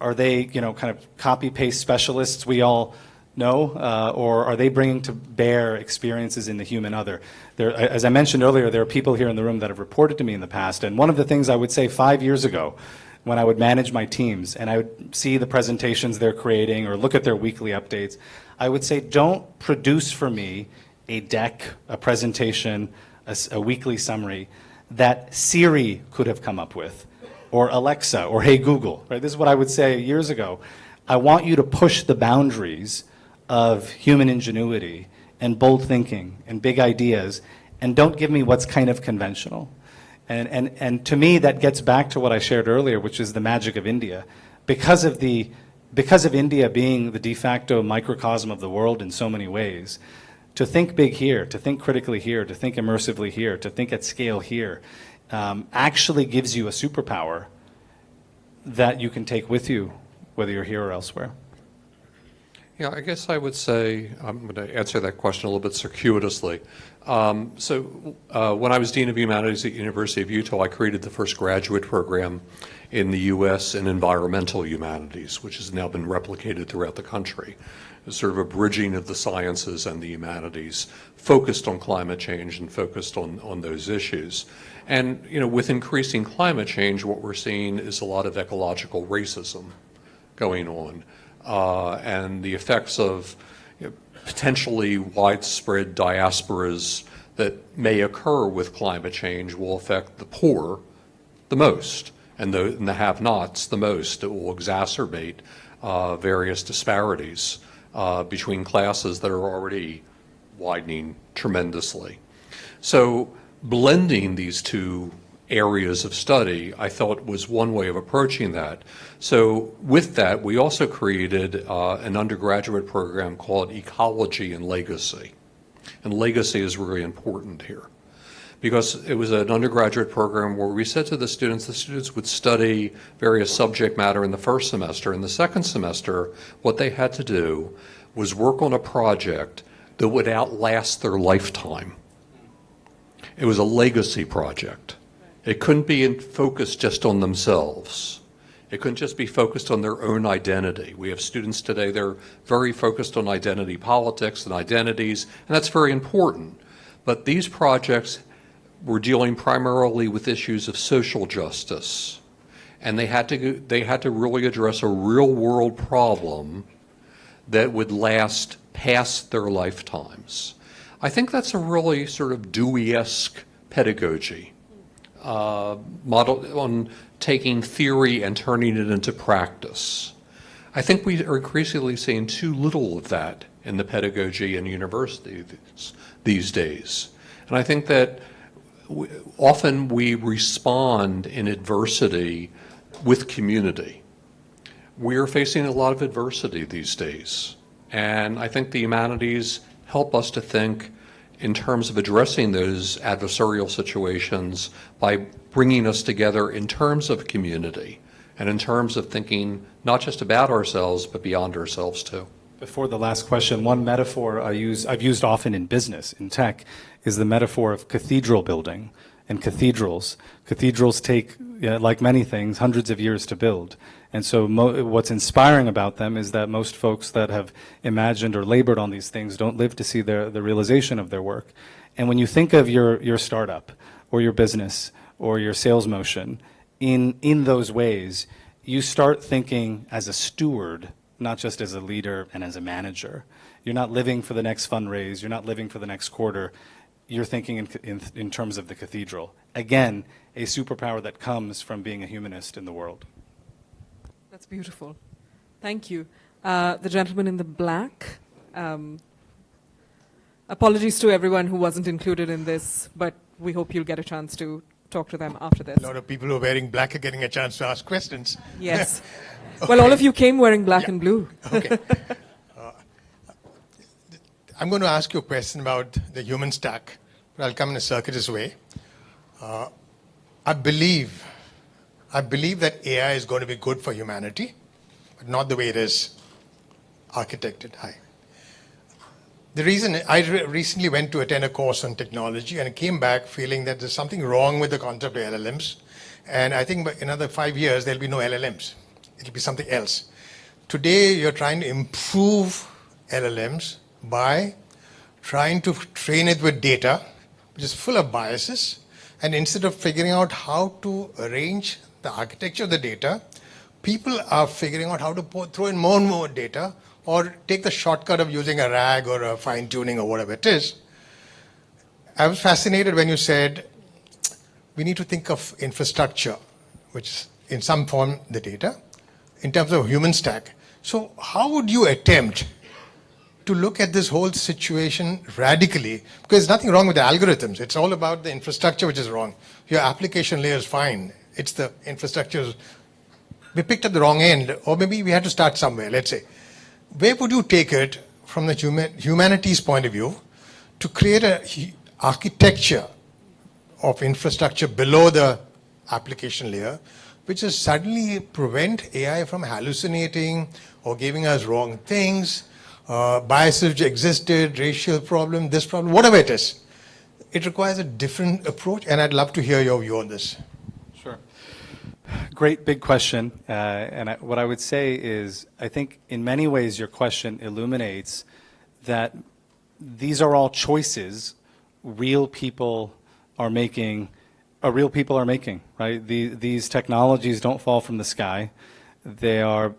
you know, kind of copy-paste specialists we all know, or are they bringing to bear experiences in the human other? As I mentioned earlier, there are people here in the room that have reported to me in the past, and one of the things I would say 5 years ago, when I would manage my teams and I would see the presentations they're creating or look at their weekly updates, I would say, don't produce for me a deck, a presentation, a weekly summary that Siri could have come up with, or Alexa, or Hey Google, right? This is what I would say years ago. I want you to push the boundaries of human ingenuity and bold thinking and big ideas, and don't give me what's kind of conventional. And to me, that gets back to what I shared earlier, which is the magic of India. Because of India being the de facto microcosm of the world in so many ways, to think big here, to think critically here, to think immersively here, to think at scale here, actually gives you a superpower that you can take with you, whether you're here or elsewhere. Yeah, I guess I would say, I'm going to answer that question a little bit circuitously. When I was Dean of Humanities at University of Utah, I created the first graduate program in the U.S. in environmental humanities, which has now been replicated throughout the country. It's sort of a bridging of the sciences and the humanities, focused on climate change and focused on those issues. And with increasing climate change, what we're seeing is a lot of ecological racism going on. And the effects of potentially widespread diasporas that may occur with climate change will affect the poor the most, and the have-nots the most. It will exacerbate various disparities between classes that are already widening tremendously. So blending these two areas of study, I thought, was one way of approaching that. So with that, we also created an undergraduate program called Ecology and Legacy. And legacy is really important here, because it was an undergraduate program where we said to the students would study various subject matter in the first semester. In the second semester, what they had to do was work on a project that would outlast their lifetime. It was a legacy project. It couldn't be focused just on themselves. It couldn't just be focused on their own identity. We have students today, they're very focused on identity politics and identities, and that's very important. But these projects were dealing primarily with issues of social justice, and they had to really address a real-world problem that would last past their lifetimes. I think that's a really sort of Dewey-esque pedagogy. Model on taking theory and turning it into practice. I think we are increasingly seeing too little of that in the pedagogy in universities these days. And I think that often we respond in adversity with community. We are facing a lot of adversity these days. And I think the humanities help us to think in terms of addressing those adversarial situations by bringing us together in terms of community and in terms of thinking not just about ourselves, but beyond ourselves too. Before the last question, one metaphor I've used often in business, in tech, is the metaphor of cathedral building and cathedrals. Cathedrals take, like many things, hundreds of years to build. And so what's inspiring about them is that most folks that have imagined or labored on these things don't live to see the realization of their work. And when you think of your startup or your business or your sales motion in those ways, you start thinking as a steward, not just as a leader and as a manager. You're not living for the next fundraise. You're not living for the next quarter. You're thinking in terms of the cathedral. Again, a superpower that comes from being a humanist in the world. That's beautiful. Thank you. The gentleman in the black. Apologies to everyone who wasn't included in this, but we hope you'll get a chance to talk to them after this. A lot of people who are wearing black are getting a chance to ask questions. Yes. Okay. Well, all of you came wearing black and blue. Okay. I'm going to ask you a question about the human stack, but I'll come in a circuitous way. I believe that AI is going to be good for humanity, but not the way it is architected. Hi. The reason I recently went to attend a course on technology and came back feeling that there's something wrong with the concept of LLMs. And I think in another 5 years, there'll be no LLMs. It'll be something else. Today, you're trying to improve LLMs by trying to train it with data, which is full of biases. And instead of figuring out how to arrange the architecture of the data, people are figuring out how to throw in more and more data or take the shortcut of using a RAG or a fine-tuning or whatever it is. I was fascinated when you said we need to think of infrastructure, which is in some form the data, in terms of human stack. So how would you attempt to look at this whole situation radically? Because there's nothing wrong with the algorithms. It's all about the infrastructure which is wrong. Your application layer is fine. It's the infrastructure. We picked up the wrong end, or maybe we had to start somewhere, let's say. Where would you take it from the humanities point of view to create an architecture of infrastructure below the application layer, which is suddenly prevent AI from hallucinating or giving us wrong things, biases existed, racial problem, this problem, whatever it is. It requires a different approach, and I'd love to hear your view on this. Sure. Great big question. What I would say is, I think in many ways your question illuminates that these are all choices real people are making, right? These technologies don't fall from the sky. They are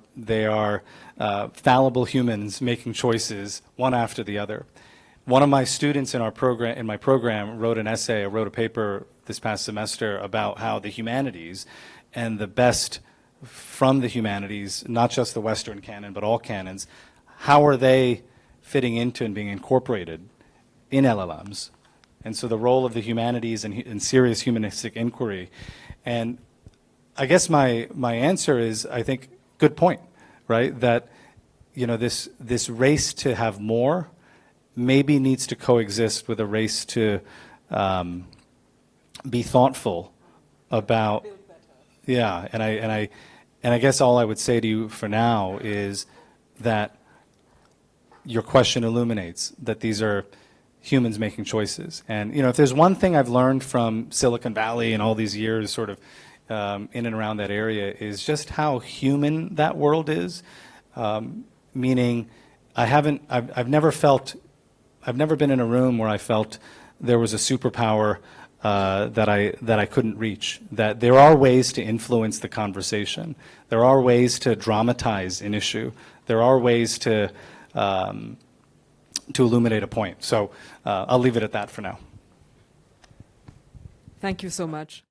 fallible humans making choices one after the other. One of my students in my program wrote a paper this past semester about how the humanities and the best from the humanities, not just the Western canon, but all canons, how are they fitting into and being incorporated in LLMs? And so the role of the humanities in serious humanistic inquiry. And I guess my answer is, I think, good point, right? That, you know, this race to have more maybe needs to coexist with a race to be thoughtful about, yeah. And I guess all I would say to you for now is that your question illuminates that these are humans making choices. And, you know, if there's one thing I've learned from Silicon Valley and all these years sort of in and around that area is just how human that world is. Meaning I've never been in a room where I felt there was a superpower that I couldn't reach. That there are ways to influence the conversation. There are ways to dramatize an issue. There are ways to illuminate a point. So I'll leave it at that for now. Thank you so much.